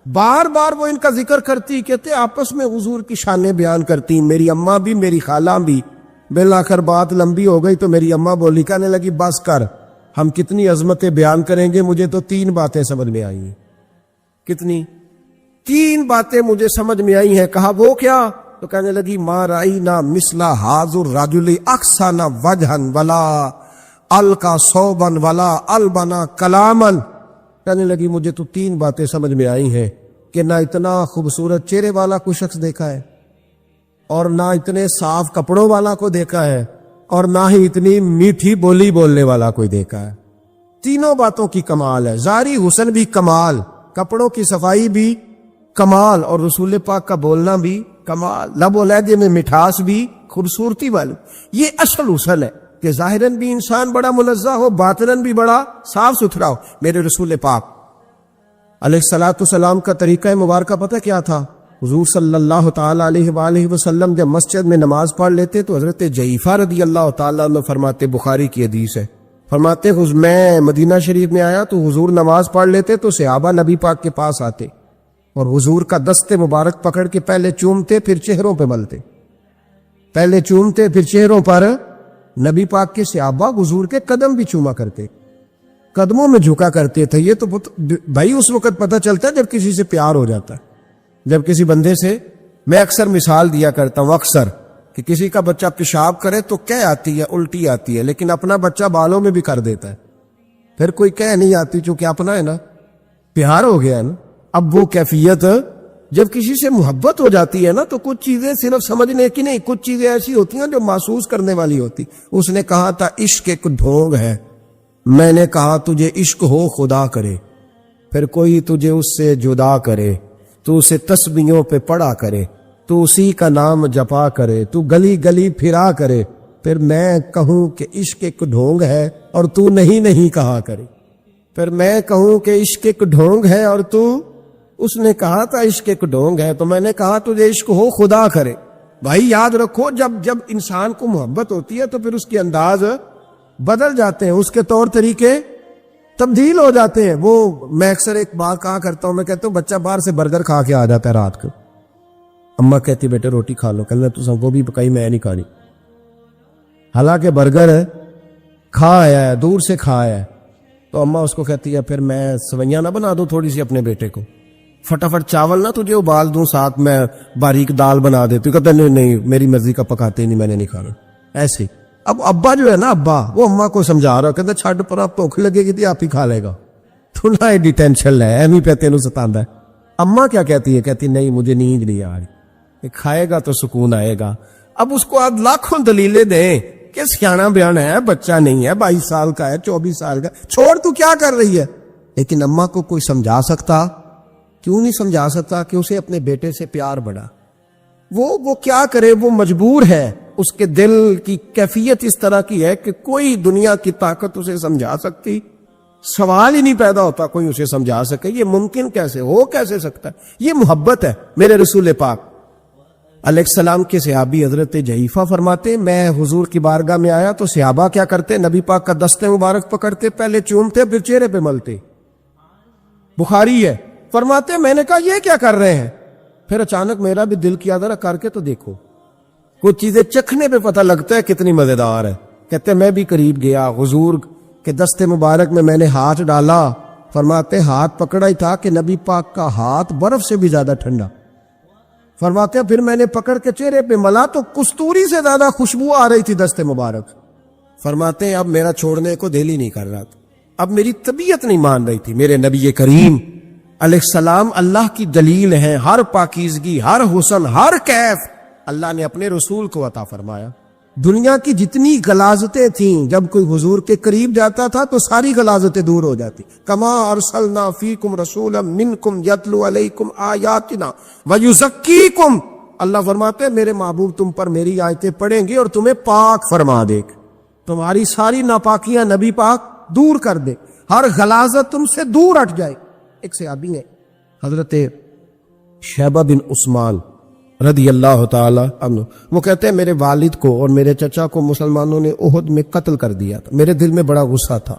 بار بار وہ ان کا ذکر کرتی، کہتے آپس میں حضور کی شانیں بیان کرتی، میری اماں بھی میری خالہ بھی. بالآخر بات لمبی ہو گئی تو میری اماں بولی، کہنے لگی بس کر، ہم کتنی عظمتیں بیان کریں گے، مجھے تو 3 باتیں سمجھ میں آئی ہیں. کتنی؟ 3 باتیں مجھے سمجھ میں آئی ہیں. کہا وہ کیا؟ تو کہنے لگی ما رأینا مثل حاضر الرجل احسن وجہا ولا القا صوبا ولا البنا کلاما. کہنے لگی مجھے تو 3 باتیں سمجھ میں آئی ہیں کہ نہ اتنا خوبصورت چہرے والا کوئی شخص دیکھا ہے، اور نہ اتنے صاف کپڑوں والا کو دیکھا ہے، اور نہ ہی اتنی میٹھی بولی بولنے والا کوئی دیکھا ہے. تینوں باتوں کی کمال ہے. ظاہری حسن بھی کمال، کپڑوں کی صفائی بھی کمال، اور رسول پاک کا بولنا بھی کمال، لب و لہجے میں مٹھاس بھی، خوبصورتی والی. یہ اصل حسن ہے کہ ظاہراً بھی انسان بڑا منزہ ہو، باطناً بھی بڑا صاف ستھرا ہو. میرے رسول پاک علیہ الصلوۃ والسلام کا طریقہ مبارکہ پتہ کیا تھا؟ حضور صلی اللہ تعالی علیہ وآلہ وسلم جب مسجد میں نماز پڑھ لیتے تو حضرت جعفر رضی اللہ تعالیٰ عنہ فرماتے، بخاری کی حدیث ہے، فرماتے میں مدینہ شریف میں آیا تو حضور نماز پڑھ لیتے تو صحابہ نبی پاک کے پاس آتے اور حضور کا دست مبارک پکڑ کے پہلے چومتے پھر چہروں پہ ملتے، پہلے چومتے پھر چہروں پر. نبی پاک کے صحابہ حضور کے قدم بھی چوما کرتے، قدموں میں جھکا کرتے تھے. یہ تو بھائی اس وقت پتہ چلتا ہے جب کسی سے پیار ہو جاتا ہے. جب کسی بندے سے، میں اکثر مثال دیا کرتا ہوں اکثر کہ کسی کا بچہ پیشاب کرے تو کہہ آتی ہے، الٹی آتی ہے، لیکن اپنا بچہ بالوں میں بھی کر دیتا ہے، پھر کوئی کہہ نہیں آتی چونکہ اپنا ہے نا، پیار ہو گیا ہے نا. اب وہ کیفیت جب کسی سے محبت ہو جاتی ہے نا تو کچھ چیزیں صرف سمجھنے کی نہیں، کچھ چیزیں ایسی ہوتی ہیں جو محسوس کرنے والی ہوتی. اس نے کہا تھا عشق ایک ڈھونگ ہے، میں نے کہا تجھے عشق ہو خدا کرے، پھر کوئی تجھے اس سے جدا کرے، تو اسے تسبیحوں پہ پڑا کرے، تو اسی کا نام جپا کرے، تو گلی گلی پھرا کرے، پھر میں کہوں کہ عشق ایک ڈھونگ ہے اور تو نہیں کہا کرے. پھر میں کہوں کہ عشق ایک ڈھونگ ہے اور تو، اس نے کہا تھا عشق ایک ڈھونگ ہے تو میں نے کہا تجھے عشق ہو خدا کرے. بھائی یاد رکھو جب انسان کو محبت ہوتی ہے تو پھر اس کے انداز بدل جاتے ہیں، اس کے طور طریقے تبدیل ہو جاتے ہیں. وہ میں اکثر ایک بات کہا کرتا ہوں، میں کہتا ہوں بچہ باہر سے برگر کھا کے آ جاتا ہے رات کو، اماں کہتی بیٹے روٹی کھا لو، کہنا تو سب کو بھی پکائی میں نہیں کھانی، حالانکہ برگر کھا آیا ہے، دور سے کھا آیا ہے. تو اماں اس کو کہتی ہے پھر میں سوئیاں نہ بنا دوں تھوڑی سی اپنے بیٹے کو، فٹافٹ چاول نہ تجھے ابال دوں، ساتھ میں باریک دال بنا دیتی. کہتا نہیں میری مرضی کا پکاتے نہیں، میں نے نہیں کھانا. ایسے اب ابا جو ہے نا، ابا وہ اماں کو سمجھا رہا، کہتا چھڈ پر آپ بھوک لگے گی تھی آپ ہی کھا لے گا، تو نہ ایڈی ٹینشن ہے ایویں پہ تینوں ستاندا ہے. اماں کیا کہتی ہے؟ کہتی نہیں مجھے نیند نہیں آ رہی، کھائے گا تو سکون آئے گا. اب اس کو آپ لاکھوں دلیلیں دیں کہ سیانا بیانا ہے, بچہ نہیں ہے, 22 سال کا ہے, 24 سال کا, چھوڑ تو کیا کر رہی ہے. لیکن اماں کو کوئی سمجھا سکتا؟ کیوں نہیں سمجھا سکتا کہ اسے اپنے بیٹے سے پیار بڑھا. وہ کیا کرے, وہ مجبور ہے. اس کے دل کی کیفیت اس طرح کی ہے کہ کوئی دنیا کی طاقت اسے سمجھا سکتی, سوال ہی نہیں پیدا ہوتا کوئی اسے سمجھا سکے. یہ ممکن کیسے ہو, کیسے سکتا ہے؟ یہ محبت ہے. میرے رسول پاک علیہ السلام کے صحابی حضرت جحیفہ فرماتے, میں حضور کی بارگاہ میں آیا تو صحابہ کیا کرتے, نبی پاک کا دست مبارک پکڑتے, پہلے چومتے, پھر چہرے پہ ملتے. بخاری ہے. فرماتے میں نے کہا یہ کیا کر رہے ہیں؟ پھر اچانک میرا بھی دل کیا ذرا کر کے تو دیکھو. کچھ چیزیں چکھنے پہ پتہ لگتا ہے کتنی مزیدار ہے. کہتے میں بھی قریب گیا, حضور کے دست مبارک میں نے ہاتھ ڈالا. فرماتے ہاتھ پکڑا ہی تھا کہ نبی پاک کا ہاتھ برف سے بھی زیادہ ٹھنڈا. فرماتے پھر میں نے پکڑ کے چہرے پہ ملا تو کستوری سے زیادہ خوشبو آ رہی تھی دست مبارک. فرماتے اب میرا چھوڑنے کو دل ہی نہیں کر رہا تھا, اب میری طبیعت نہیں مان رہی تھی. میرے نبی کریم علیہ السلام اللہ کی دلیل ہیں. ہر پاکیزگی, ہر حسن, ہر کیف اللہ نے اپنے رسول کو عطا فرمایا. دنیا کی جتنی غلاظتیں تھیں, جب کوئی حضور کے قریب جاتا تھا تو ساری غلاظتیں دور ہو جاتی. کما ارسلنا فیکم رسولا منکم یتلو علیکم آیاتنا ویزکیکم. اللہ فرماتے میرے محبوب تم پر میری آیتیں پڑھیں گے اور تمہیں پاک فرما دے گا, تمہاری ساری ناپاکیاں نبی پاک دور کر دے, ہر غلاظت تم سے دور ہٹ جائے. ایک صحابی ہے حضرت شیبہ بن عثمان رضی اللہ تعالی عنہ, وہ کہتے ہیں میرے والد کو اور میرے چچا کو مسلمانوں نے احد میں قتل کر دیا تھا. میرے دل میں بڑا غصہ تھا,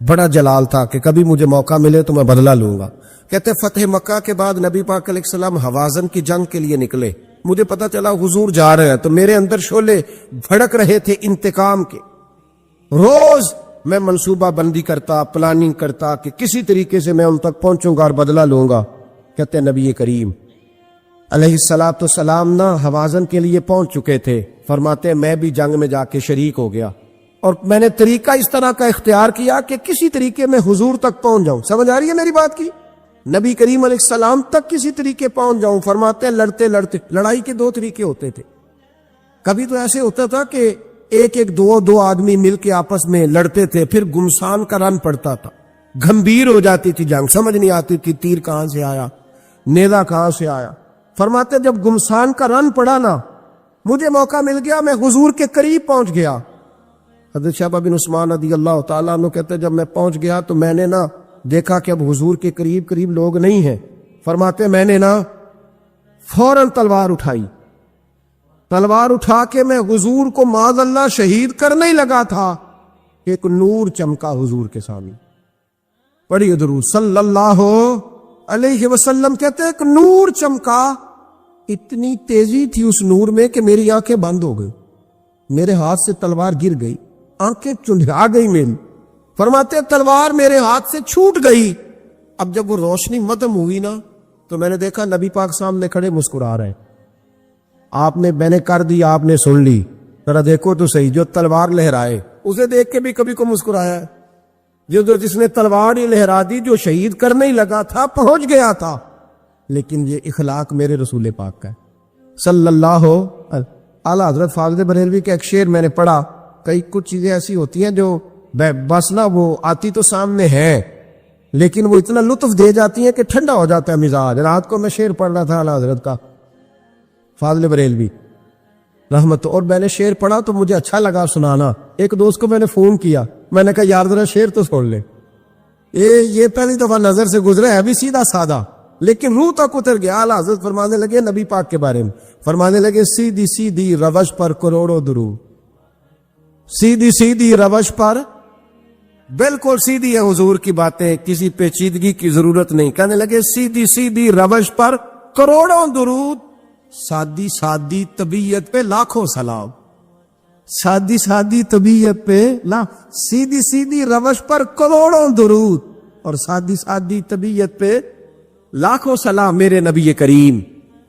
بڑا جلال تھا کہ کبھی مجھے موقع ملے تو میں بدلہ لوں گا. کہتے فتح مکہ کے بعد نبی پاک علیہ السلام حوازن کی جنگ کے لیے نکلے. مجھے پتا چلا حضور جا رہے ہیں تو میرے اندر شعلے بھڑک رہے تھے انتقام کے. روز میں منصوبہ بندی کرتا, پلاننگ کرتا کہ کسی طریقے سے میں ان تک پہنچوں گا اور بدلہ لوں گا. کہتے ہیں نبی کریم علیہ السلام نہ حوازن کے لیے پہنچ چکے تھے. فرماتے میں بھی جنگ میں جا کے شریک ہو گیا اور میں نے طریقہ اس طرح کا اختیار کیا کہ کسی طریقے میں حضور تک پہنچ جاؤں. سمجھ آ رہی ہے میری بات کی؟ نبی کریم علیہ السلام تک کسی طریقے پہنچ جاؤں. فرماتے ہیں لڑتے لڑتے, لڑائی کے 2 طریقے ہوتے تھے. کبھی تو ایسے ہوتا تھا کہ ایک دو آدمی مل کے آپس میں لڑتے تھے, پھر گمسان کا رن پڑتا تھا, گھمبیر ہو جاتی تھی جنگ, سمجھ نہیں آتی تھی تیر کہاں سے آیا, نیزہ کہاں سے آیا. فرماتے جب گمسان کا رن پڑا نا, مجھے موقع مل گیا, میں حضور کے قریب پہنچ گیا. حضرت شیبہ بن عثمان رضی اللہ تعالیٰ عنہ کہتے جب میں پہنچ گیا تو میں نے نا دیکھا کہ اب حضور کے قریب لوگ نہیں ہیں. فرماتے میں نے نا فوراً تلوار اٹھائی, تلوار اٹھا کے میں حضور کو معاذ اللہ شہید کرنے ہی لگا تھا کہ ایک نور چمکا حضور کے سامنے. پڑھیے درود صلی اللہ علیہ وسلم. کہتے ایک نور چمکا, اتنی تیزی تھی اس نور میں کہ میری آنکھیں بند ہو گئی, میرے ہاتھ سے تلوار گر گئی, آنکھیں چندھا گئی میری. فرماتے تلوار میرے ہاتھ سے چھوٹ گئی. اب جب وہ روشنی مدم ہوئی نا تو میں نے دیکھا نبی پاک سامنے کھڑے مسکرا رہے ہیں. آپ نے میں نے کر دی, آپ نے سن لی, ذرا دیکھو تو صحیح, جو تلوار لہرائے اسے دیکھ کے بھی کبھی کو مسکرایا ہے. جس نے تلوار ہی لہرا دی, جو شہید کرنے ہی لگا تھا, پہنچ گیا تھا. لیکن یہ اخلاق میرے رسول پاک کا ہے صلی اللہ اعلیٰ حضرت فاضل بریلوی کا ایک شعر میں نے پڑھا. کئی کچھ چیزیں ایسی ہوتی ہیں جو بس نا وہ آتی تو سامنے ہے لیکن وہ اتنا لطف دے جاتی ہیں کہ ٹھنڈا ہو جاتا ہے مزاج. رات کو میں شعر پڑھ رہا تھا اعلیٰ حضرت کا فاضل بریلوی رحمت, اور میں نے شعر پڑھا تو مجھے اچھا لگا سنانا. ایک دوست کو میں نے فون کیا, میں نے کہا یار ذرا شعر تو چھوڑ لے, یہ پہلی دفعہ نظر سے گزرا ہے, بھی سیدھا سادہ لیکن روح تک اتر گیا. اعلیٰ حضرت فرمانے لگے نبی پاک کے بارے میں, فرمانے لگے سیدھی سیدھی روش پر کروڑوں درود, سیدھی سیدھی روش پر, بالکل سیدھی ہے حضور کی باتیں, کسی پیچیدگی کی ضرورت نہیں. کہنے لگے سیدھی سیدھی روش پر کروڑوں درود, سادی سادی طبیعت پہ لاکھوں سلام. سادی سادی طبیعت پہ سیدھی سیدھی روش پر کروڑوں درود اور سادی سادی طبیعت پہ لاکھوں سلام. میرے نبی کریم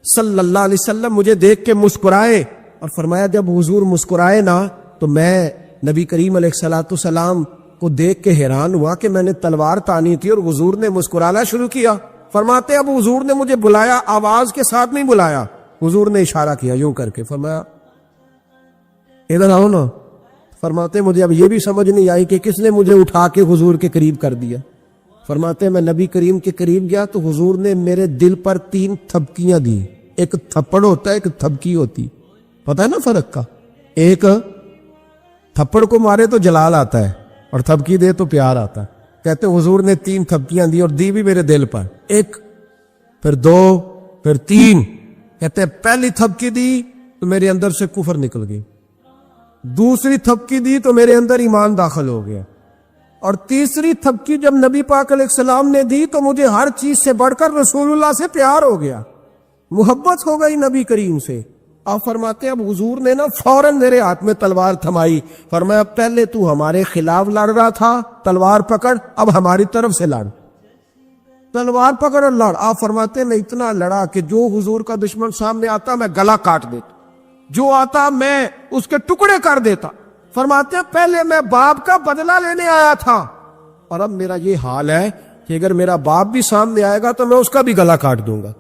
صلی اللہ علیہ وسلم مجھے دیکھ کے مسکرائے اور فرمایا جب حضور مسکرائے نا تو میں نبی کریم علیہ السلام کو دیکھ کے حیران ہوا کہ میں نے تلوار تانی تھی اور حضور نے مسکرانا شروع کیا. فرماتے اب حضور نے مجھے بلایا, آواز کے ساتھ نہیں بلایا, حضور نے اشارہ کیا یوں کر کے, فرمایا ادھر آؤ نا. فرماتے مجھے اب یہ بھی سمجھ نہیں آئی کہ کس نے مجھے اٹھا کے حضور کے قریب کر دیا. فرماتے میں نبی کریم کے قریب گیا تو حضور نے میرے دل پر 3 تھپکیاں دی. ایک تھپڑ ہوتا ہے، ایک تھپکی ہوتی، پتہ ہے نا فرق کا؟ ایک تھپڑ کو مارے تو جلال آتا ہے اور تھپکی دے تو پیار آتا ہے. کہتے حضور نے 3 تھپکیاں دی اور دی بھی میرے دل پر، 1 پھر 2 پھر 3. کہتے پہلی تھپکی دی تو میرے اندر سے کفر نکل گئی، دوسری تھپکی دی تو میرے اندر ایمان داخل ہو گیا، اور تیسری تھپکی جب نبی پاک علیہ السلام نے دی تو مجھے ہر چیز سے بڑھ کر رسول اللہ سے پیار ہو گیا، محبت ہو گئی نبی کریم سے. آپ فرماتے اب حضور نے نا فوراً میرے ہاتھ میں تلوار تھمائی. فرمایا پہلے تو ہمارے خلاف لڑ رہا تھا، تلوار پکڑ، اب ہماری طرف سے لڑ، تلوار پکڑ اور لڑ. آپ فرماتے میں اتنا لڑا کہ جو حضور کا دشمن سامنے آتا میں گلا کاٹ دیتا، جو آتا میں اس کے ٹکڑے کر دیتا. فرماتے ہیں پہلے میں باپ کا بدلہ لینے آیا تھا اور اب میرا یہ حال ہے کہ اگر میرا باپ بھی سامنے آئے گا تو میں اس کا بھی گلا کاٹ دوں گا،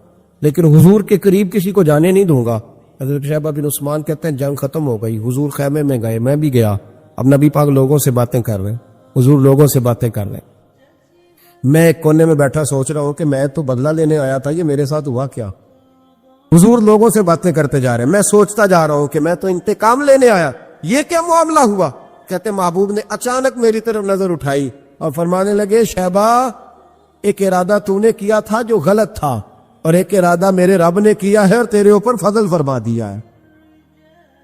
لیکن حضور کے قریب کسی کو جانے نہیں دوں گا. حضرت شیبہ بن عثمان کہتے ہیں جنگ ختم ہو گئی، حضور خیمے میں گئے، میں بھی گیا. اب نبی پاک لوگوں سے باتیں کر رہے ہیں، حضور لوگوں سے باتیں کر رہے ہیں. میں ایک کونے میں بیٹھا سوچ رہا ہوں کہ میں تو بدلہ لینے آیا تھا، یہ میرے ساتھ ہوا کیا؟ حضور لوگوں سے باتیں کرتے جا رہے ہیں، میں سوچتا جا رہا ہوں کہ میں تو انتقام لینے آیا، یہ کیا معاملہ ہوا؟ کہتے محبوب نے اچانک میری طرف نظر اٹھائی اور فرمانے لگے شیبہ ایک ارادہ تو نے کیا تھا جو غلط تھا، اور ایک ارادہ میرے رب نے کیا ہے اور تیرے اوپر فضل فرما دیا ہے.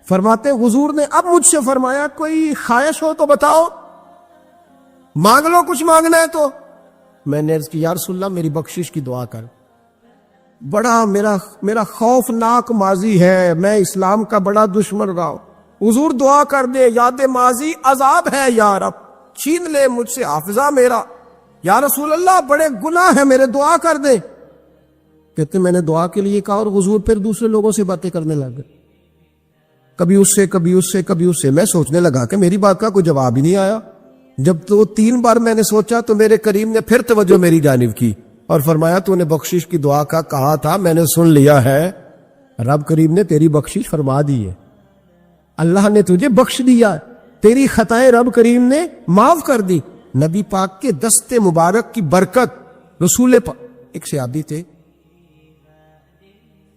فرماتے حضور نے اب مجھ سے فرمایا کوئی خواہش ہو تو بتاؤ، مانگ لو کچھ مانگنا ہے تو. میں نے عرض کی یا رسول اللہ میری بخشش کی دعا کر، بڑا میرا خوفناک ماضی ہے، میں اسلام کا بڑا دشمن رہا ہوں، حضور دعا کر دے، یاد ماضی عذاب ہے یا رب، چھین لے مجھ سے حافظہ میرا، یا رسول اللہ بڑے گناہ ہیں میرے، دعا کر دے. کہتے میں نے دعا کے لیے کہا اور حضور پھر دوسرے لوگوں سے باتیں کرنے لگے، کبھی اس سے کبھی اس سے کبھی اس سے. میں سوچنے لگا کہ میری بات کا کوئی جواب ہی نہیں آیا. جب تو 3 بار میں نے سوچا تو میرے کریم نے پھر توجہ میری جانب کی اور فرمایا تو نے بخشش کی دعا کا کہا تھا، میں نے سن لیا ہے، رب کریم نے تیری بخشش فرما دی ہے، اللہ نے تجھے بخش دیا، تیری خطائیں رب کریم نے معاف کر دی. نبی پاک کے دست مبارک کی برکت. رسول پاک ایک صحابی تھے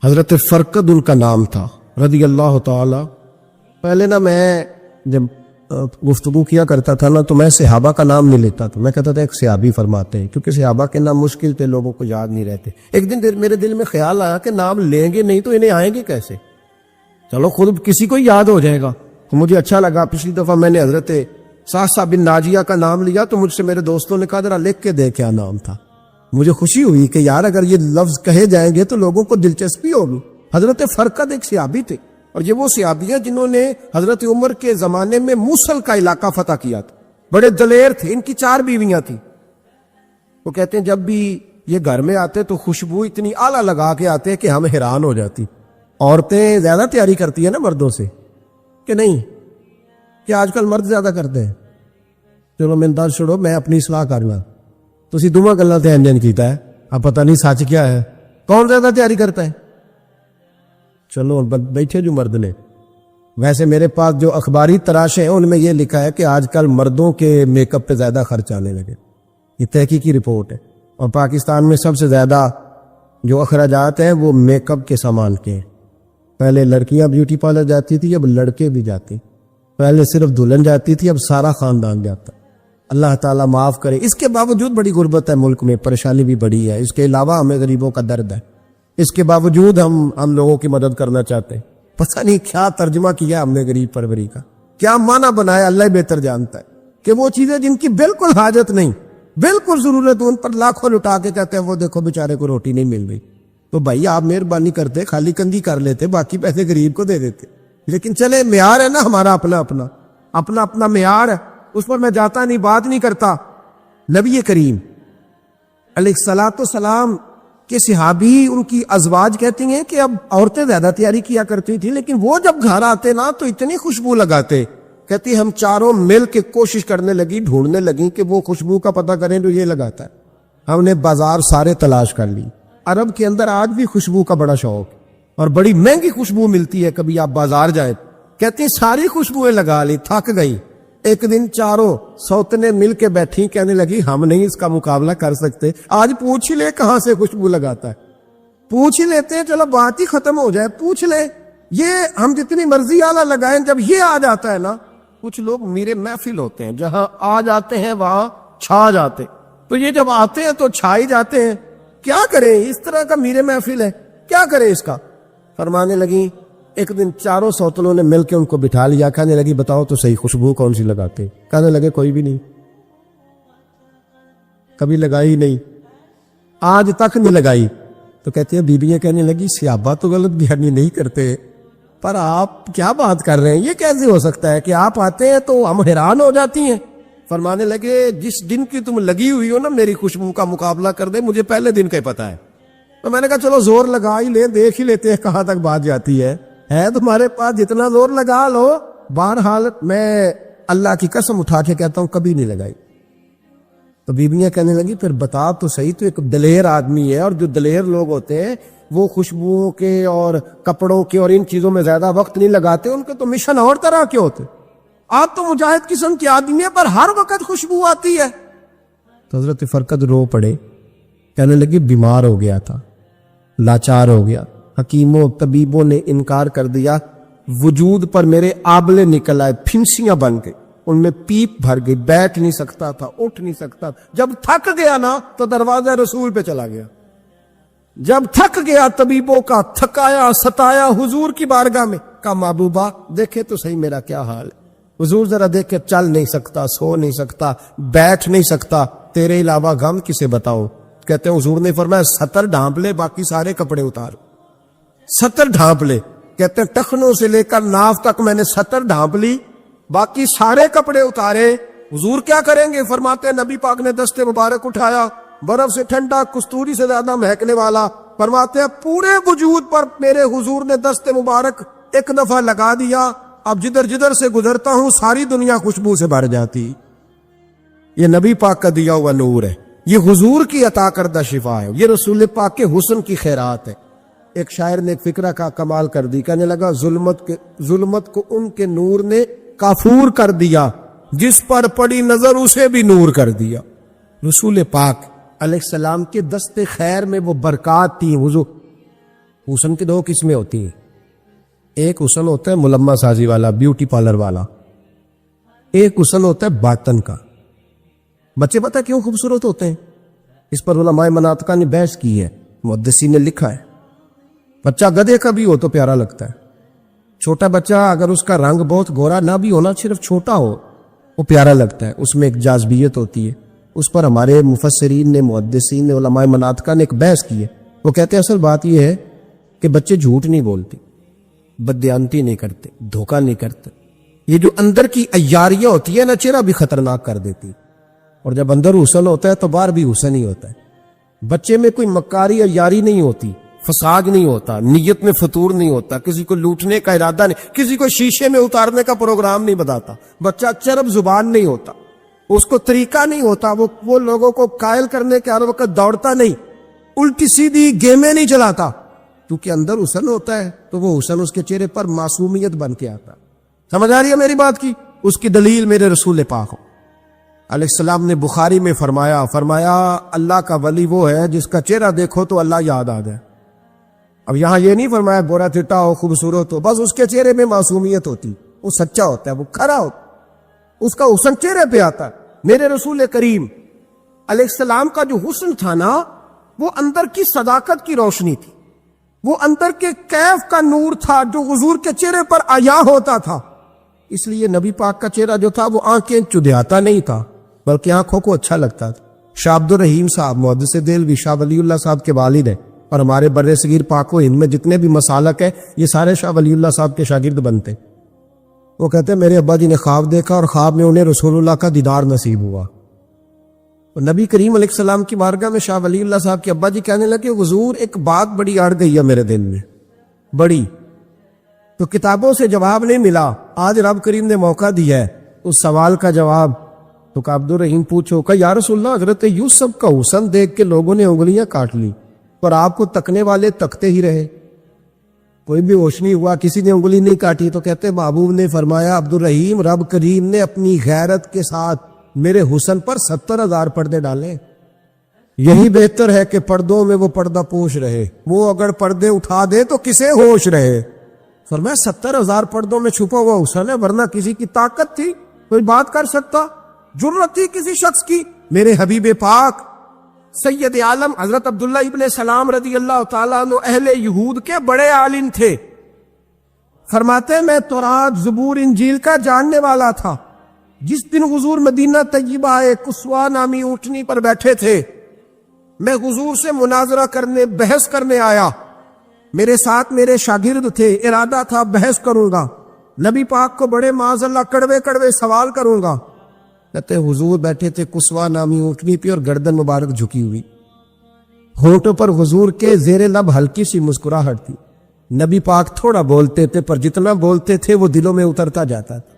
حضرت فرقد ان کا نام تھا رضی اللہ تعالی. پہلے نا میں جب گفتگو کیا کرتا تھا نا تو میں صحابہ کا نام نہیں لیتا تھا، میں کہتا تھا ایک صحابی فرماتے ہیں، کیونکہ صحابہ کے نام مشکل تھے، لوگوں کو یاد نہیں رہتے. ایک دن میرے دل میں خیال آیا کہ نام لیں گے نہیں تو انہیں آئیں گے کیسے، چلو خود کسی کو یاد ہو جائے گا. تو مجھے اچھا لگا، پچھلی دفعہ میں نے حضرت ساسا بن ناجیہ کا نام لیا تو مجھ سے میرے دوستوں نے کہا ذرا لکھ کے دے کیا نام تھا. مجھے خوشی ہوئی کہ یار اگر یہ لفظ کہے جائیں گے تو لوگوں کو دلچسپی ہوگی. حضرت فرقد ایک صحابی تھے اور یہ وہ صحابی ہیں جنہوں نے حضرت عمر کے زمانے میں موصل کا علاقہ فتح کیا تھا، بڑے دلیر تھے. ان کی 4 بیویاں تھیں. وہ کہتے ہیں جب بھی یہ گھر میں آتے تو خوشبو اتنی اعلیٰ لگا کے آتے کہ ہم حیران ہو جاتی. عورتیں زیادہ تیاری کرتی ہیں نا مردوں سے کہ نہیں، کہ آج کل مرد زیادہ کرتے ہیں. چلو میں دس چھوڑو، میں اپنی اصلاح کرنا، تسی دوواں گلاں تے انجن کیتا ہے، اب پتہ نہیں سچ کیا ہے، کون زیادہ تیاری کرتا ہے. چلو بیٹھے جو مرد نے. ویسے میرے پاس جو اخباری تراشے ہیں ان میں یہ لکھا ہے کہ آج کل مردوں کے میک اپ پہ زیادہ خرچ آنے لگے، یہ تحقیقی رپورٹ ہے. اور پاکستان میں سب سے زیادہ جو اخراجات ہیں وہ میک اپ کے سامان کے ہیں. پہلے لڑکیاں بیوٹی پارلر جاتی تھی، اب لڑکے بھی جاتے. پہلے صرف دلہن جاتی تھی، اب سارا خاندان جاتا. اللہ تعالیٰ معاف کرے. اس کے باوجود بڑی غربت ہے ملک میں، پریشانی بھی بڑی ہے. اس کے علاوہ ہمیں غریبوں کا درد ہے، اس کے باوجود ہم لوگوں کی مدد کرنا چاہتے ہیں. پتہ نہیں کیا ترجمہ کیا ہم نے غریب پروری کا، کیا معنی بنایا، اللہ بہتر جانتا ہے. کہ وہ چیزیں جن کی بالکل حاجت نہیں، بالکل ضرورت، ان پر لاکھوں لٹا کے کہتے ہیں وہ دیکھو بیچارے کو روٹی نہیں مل رہی. تو بھائی آپ مہربانی کرتے خالی کندھی کر لیتے، باقی پیسے غریب کو دے دیتے. لیکن چلے معیار ہے نا ہمارا اپنا معیار ہے، اس پر میں جاتا نہیں، بات نہیں کرتا. نبی کریم علیہ الصلوۃ والسلام کے صحابی ان کی ازواج کہتی ہیں کہ اب عورتیں زیادہ تیاری کیا کرتی تھی، لیکن وہ جب گھر آتے نا تو اتنی خوشبو لگاتے. کہتی ہم چاروں مل کے کوشش کرنے لگی، ڈھونڈنے لگی کہ وہ خوشبو کا پتہ کریں جو یہ لگاتا ہے. ہم نے بازار سارے تلاش کر لی. عرب کے اندر آج بھی خوشبو کا بڑا شوق اور بڑی مہنگی خوشبو ملتی ہے. کبھی آپ بازار جائیں، کہتی ہیں ساری خوشبوئیں لگا لی، تھک گئی. ایک دن چاروں سوتنے مل کے بیٹھی, کہنے لگی ہم نہیں اس کا مقابلہ کر سکتے, آج پوچھ ہی لے کہاں سے خوشبو لگاتا ہے, پوچھ ہی لیتے ہیں, چلو بات ہی ختم ہو جائے, پوچھ لے. یہ ہم جتنی مرضی آلہ لگائیں, جب یہ آ جاتا ہے نا, کچھ لوگ میرے محفل ہوتے ہیں جہاں آ جاتے ہیں وہاں چھا جاتے, تو یہ جب آتے ہیں تو چھا ہی جاتے ہیں. کیا کریں, اس طرح کا میرے محفل ہے, کیا کریں اس کا. فرمانے لگی ایک دن چاروں سوتنوں نے مل کے ان کو بٹھا لیا, کہنے لگی بتاؤ تو صحیح خوشبو کون سی لگاتے. کہنے لگے کوئی بھی نہیں, کبھی لگائی نہیں, آج تک نہیں لگائی. تو کہتے ہیں بیویاں کہنے لگی صحابہ تو غلط بیانی نہیں کرتے, پر آپ کیا بات کر رہے ہیں, یہ کیسے ہو سکتا ہے کہ آپ آتے ہیں تو ہم حیران ہو جاتی ہیں. فرمانے لگے جس دن کی تم لگی ہوئی ہو نا میری خوشبو کا مقابلہ کر دے, مجھے پہلے دن کا ہی پتا ہے. تو میں نے کہا چلو زور لگا ہی لیں, دیکھ ہی لیتے ہیں کہاں تک بات جاتی ہے تمہارے پاس, جتنا زور لگا لو. بہرحال میں اللہ کی قسم اٹھا کے کہتا ہوں کبھی نہیں لگائی. تو بیویاں کہنے لگی پھر بتا تو صحیح, تو ایک دلیر آدمی ہے, اور جو دلیر لوگ ہوتے ہیں وہ خوشبوؤں کے اور کپڑوں کے اور ان چیزوں میں زیادہ وقت نہیں لگاتے, ان کے تو مشن اور طرح کے ہوتے. آپ تو مجاہد قسم کے آدمی ہیں پر ہر وقت خوشبو آتی ہے. تو حضرت فرقد رو پڑے, کہنے لگی بیمار ہو گیا تھا, لاچار ہو گیا, حکیموں طبیبوں نے انکار کر دیا, وجود پر میرے آبلے نکل آئے, پھنسیاں بن گئی, ان میں پیپ بھر گئی, بیٹھ نہیں سکتا تھا, اٹھ نہیں سکتا. جب تھک گیا نا تو دروازہ رسول پہ چلا گیا. جب تھک گیا طبیبوں کا تھکایا ستایا حضور کی بارگاہ میں, کہا محبوبہ دیکھے تو صحیح میرا کیا حال ہے. حضور ذرا دیکھے, چل نہیں سکتا, سو نہیں سکتا, بیٹھ نہیں سکتا, تیرے علاوہ غم کسے بتاؤ. کہتے ہیں حضور نے فرمایا ستر ڈھانپ لے, باقی سارے کپڑے اتار. ستر ڈھانپ لے, کہتے ہیں ٹخنوں سے لے کر ناف تک میں نے ستر ڈھانپ لی, باقی سارے کپڑے اتارے. حضور کیا کریں گے؟ فرماتے ہیں نبی پاک نے دست مبارک اٹھایا, برف سے ٹھنڈا, کستوری سے زیادہ مہکنے والا. فرماتے ہیں پورے وجود پر میرے حضور نے دست مبارک ایک دفعہ لگا دیا, اب جدھر جدھر سے گزرتا ہوں ساری دنیا خوشبو سے بھر جاتی. یہ نبی پاک کا دیا ہوا نور ہے, یہ حضور کی عطا کردہ شفا ہے, یہ رسول پاک کے حسن کی خیرات ہے. ایک شاعر نے ایک فقرہ کا کمال کر دی, کہنے لگا ظلمت کو ان کے نور نے کافور کر دیا, جس پر پڑی نظر اسے بھی نور کر دیا. رسول پاک علیہ السلام کے دست خیر میں وہ برکات تھی. حضور حسن کی دو قسمیں ہوتی ہیں, ایک حسن ہوتا ہے ملمہ سازی والا, بیوٹی پارلر والا, ایک حسن ہوتا ہے باطن کا. بچے پتہ کیوں خوبصورت ہوتے ہیں؟ اس پر علماء مناطقہ نے بحث کی ہے, محدثین نے لکھا ہے. بچہ گدھے کا بھی ہو تو پیارا لگتا ہے, چھوٹا بچہ اگر اس کا رنگ بہت گورا نہ بھی ہونا, صرف چھوٹا ہو, وہ پیارا لگتا ہے, اس میں ایک جاذبیت ہوتی ہے. اس پر ہمارے مفسرین نے, محدثین نے, علماء مناطقہ نے ایک بحث کی ہے. وہ کہتے ہیں اصل بات یہ ہے کہ بچے جھوٹ نہیں بولتے, بددیانتی نہیں کرتے, دھوکہ نہیں کرتے. یہ جو اندر کی عیاریاں ہوتی ہے نا, چہرہ بھی خطرناک کر دیتی, اور جب اندر حسن ہوتا ہے تو باہر بھی حسن ہی ہوتا ہے. بچے میں کوئی مکاری عیاری نہیں ہوتی, فساد نہیں ہوتا, نیت میں فطور نہیں ہوتا, کسی کو لوٹنے کا ارادہ نہیں, کسی کو شیشے میں اتارنے کا پروگرام نہیں بتاتا. بچہ چرب زبان نہیں ہوتا, اس کو طریقہ نہیں ہوتا, وہ لوگوں کو قائل کرنے کے ہر وقت دوڑتا نہیں, الٹی سیدھی گیمیں نہیں چلاتا. کیونکہ اندر حسن ہوتا ہے تو وہ حسن اس کے چہرے پر معصومیت بن کے آتا. سمجھ آ رہی ہے میری بات کی؟ اس کی دلیل میرے رسول پاک علیہ السلام نے بخاری میں فرمایا اللہ کا ولی وہ ہے جس کا چہرہ دیکھو تو اللہ یاد آ جائے. اب یہاں یہ نہیں فرمایا گورا چٹا ہو, خوبصورت ہو, بس اس کے چہرے میں معصومیت ہوتی, وہ سچا ہوتا ہے, وہ کھرا ہوتا, اس کا حسن چہرے پہ آتا ہے. میرے رسول کریم علیہ السلام کا جو حسن تھا نا, وہ اندر کی صداقت کی روشنی تھی, وہ اندر کے کیف کا نور تھا جو حضور کے چہرے پر عیا ہوتا تھا. اس لیے نبی پاک کا چہرہ جو تھا وہ آنکھیں چدھیاتا نہیں تھا, بلکہ آنکھوں کو اچھا لگتا تھا. شاہ عبد الرحیم صاحب محدث دہلوی, شاہ ولی اللہ صاحب کے والد ہیں, اور ہمارے بر صغیر پاک و ہند میں جتنے بھی مسالک ہیں یہ سارے شاہ ولی اللہ صاحب کے شاگرد بنتے. وہ کہتے ہیں میرے ابا جی نے خواب دیکھا اور خواب میں انہیں رسول اللہ کا دیدار نصیب ہوا. اور نبی کریم علیہ السلام کی بارگاہ میں شاہ ولی اللہ صاحب کے ابا جی کہنے لگے حضور ایک بات بڑی اڑ گئی ہے میرے دل میں, بڑی, تو کتابوں سے جواب نہیں ملا, آج رب کریم نے موقع دیا ہے اس سوال کا جواب. تو کہ عبد الرحیم پوچھو, کہ یا رسول اللہ حضرت یوسف کا حسن دیکھ کے لوگوں نے انگلیاں کاٹ لی, پر آپ کو تکنے والے تکتے ہی رہے. کوئی بھی ہوش نہیں ہوا, کسی نے انگلی نہیں کاٹی. تو کہتے محبوب نے فرمایا عبدالرحیم رب کریم نے اپنی غیرت کے ساتھ میرے حسن پر 70,000 پردے ڈالے. یہی بہتر ہے کہ پردوں میں وہ پردہ پوش رہے. وہ اگر پردے اٹھا دے تو کسے ہوش رہے. فرمایا 70,000 پردوں میں چھپا ہوا حسن ہے, ورنہ کسی کی طاقت تھی کوئی بات کر سکتا, جرت تھی کسی شخص کی. میرے حبیب پاک سید عالم حضرت عبداللہ ابن سلام رضی اللہ تعالیٰ عنہ اہل یہود کے بڑے عالم تھے. فرماتے میں تورات زبور انجیل کا جاننے والا تھا. جس دن حضور مدینہ طیبہ آئے, کسوا نامی اونٹنی پر بیٹھے تھے, میں حضور سے مناظرہ کرنے بحث کرنے آیا. میرے ساتھ میرے شاگرد تھے, ارادہ تھا بحث کروں گا, نبی پاک کو بڑے معاذ اللہ کڑوے کڑوے سوال کروں گا. کہتے حضور بیٹھے تھے کسوا نامی اونٹنی پہ اور گردن مبارک جھکی ہوئی. ہونٹوں پر حضور کے زیر لب ہلکی سی مسکراہٹ تھی. نبی پاک تھوڑا بولتے تھے پر جتنا بولتے تھے وہ دلوں میں اترتا جاتا تھا.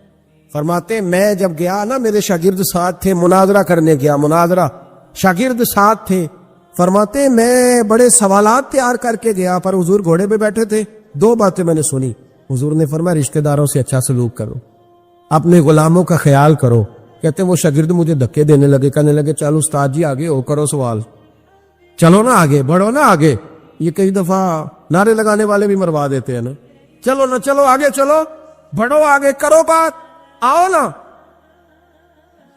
فرماتے میں جب گیا نا, میرے شاگرد ساتھ تھے, مناظرہ کرنے گیا, مناظرہ شاگرد ساتھ تھے. فرماتے میں بڑے سوالات تیار کر کے گیا, پر حضور گھوڑے پہ بیٹھے تھے. 2 باتیں میں نے سنی. حضور نے فرمایا رشتہ داروں سے اچھا سلوک کرو, اپنے غلاموں کا خیال کرو. کہتے وہ شاگرد مجھے دھکے دینے لگے, کہنے لگے چلو استاد جی آگے ہو, کرو سوال, چلو نا آگے, بڑھو نا آگے. یہ کئی دفعہ نعرے لگانے والے بھی مروا دیتے ہیں نا, چلو نا چلو آگے, چلو بڑھو آگے, کرو بات, آؤ نا.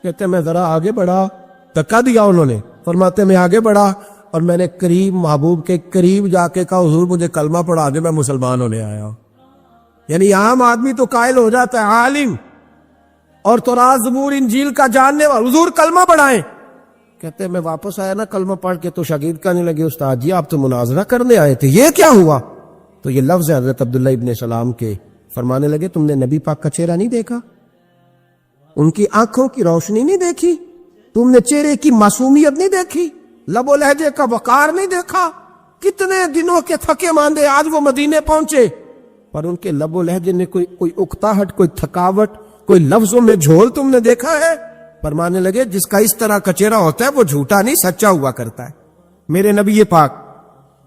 کہتے میں ذرا آگے بڑھا, دھکا دیا انہوں نے. فرماتے میں آگے بڑھا اور میں نے قریب محبوب کے قریب جا کے کہا حضور مجھے کلمہ پڑھا دے, میں مسلمان ہونے آیا. یعنی عام آدمی تو قائل ہو جاتا ہے, عالم اور تورات زبور انجیل کا جاننے والا, حضور کلمہ پڑھائیں. کہتے میں واپس آیا نا کلمہ پڑھ کے, تو شاگرد کہنے لگے استاد جی آپ تو مناظرہ کرنے آئے تھے, یہ کیا ہوا؟ تو یہ لفظ ہے حضرت عبداللہ ابن سلام کے. فرمانے لگے تم نے نبی پاک کا چہرہ نہیں دیکھا, ان کی آنکھوں کی روشنی نہیں دیکھی, تم نے چہرے کی معصومیت نہیں دیکھی, لب و لہجے کا وقار نہیں دیکھا. کتنے دنوں کے تھکے ماندے آج وہ مدینے پہنچے, پر ان کے لب و لہجے میں کوئی اکتاہٹ, کوئی تھکاوٹ, کوئی لفظوں میں جھول تم نے دیکھا ہے؟ فرمانے لگے جس کا اس طرح کا چہرہ ہوتا ہے وہ جھوٹا نہیں سچا ہوا کرتا ہے. میرے نبی پاک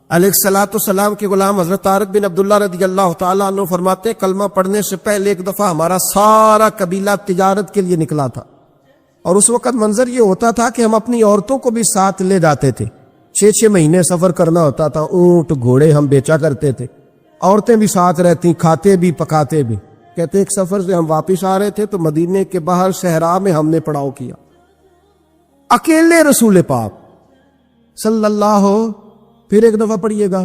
علیہ الصلوۃ والسلام کے غلام حضرت طارق بن عبداللہ رضی اللہ تعالیٰ عنہ فرماتے کلمہ پڑھنے سے پہلے ایک دفعہ ہمارا سارا قبیلہ تجارت کے لیے نکلا تھا, اور اس وقت منظر یہ ہوتا تھا کہ ہم اپنی عورتوں کو بھی ساتھ لے جاتے تھے. 6 مہینے سفر کرنا ہوتا تھا, اونٹ گھوڑے ہم بیچا کرتے تھے, عورتیں بھی ساتھ رہتی, کھاتے بھی پکاتے بھی. کہتے ایک سفر سے ہم واپس آ رہے تھے تو مدینے کے باہر صحرا میں ہم نے پڑاؤ کیا, اکیلے رسول پاک صلی اللہ پھر ایک دفعہ پڑھیے گا,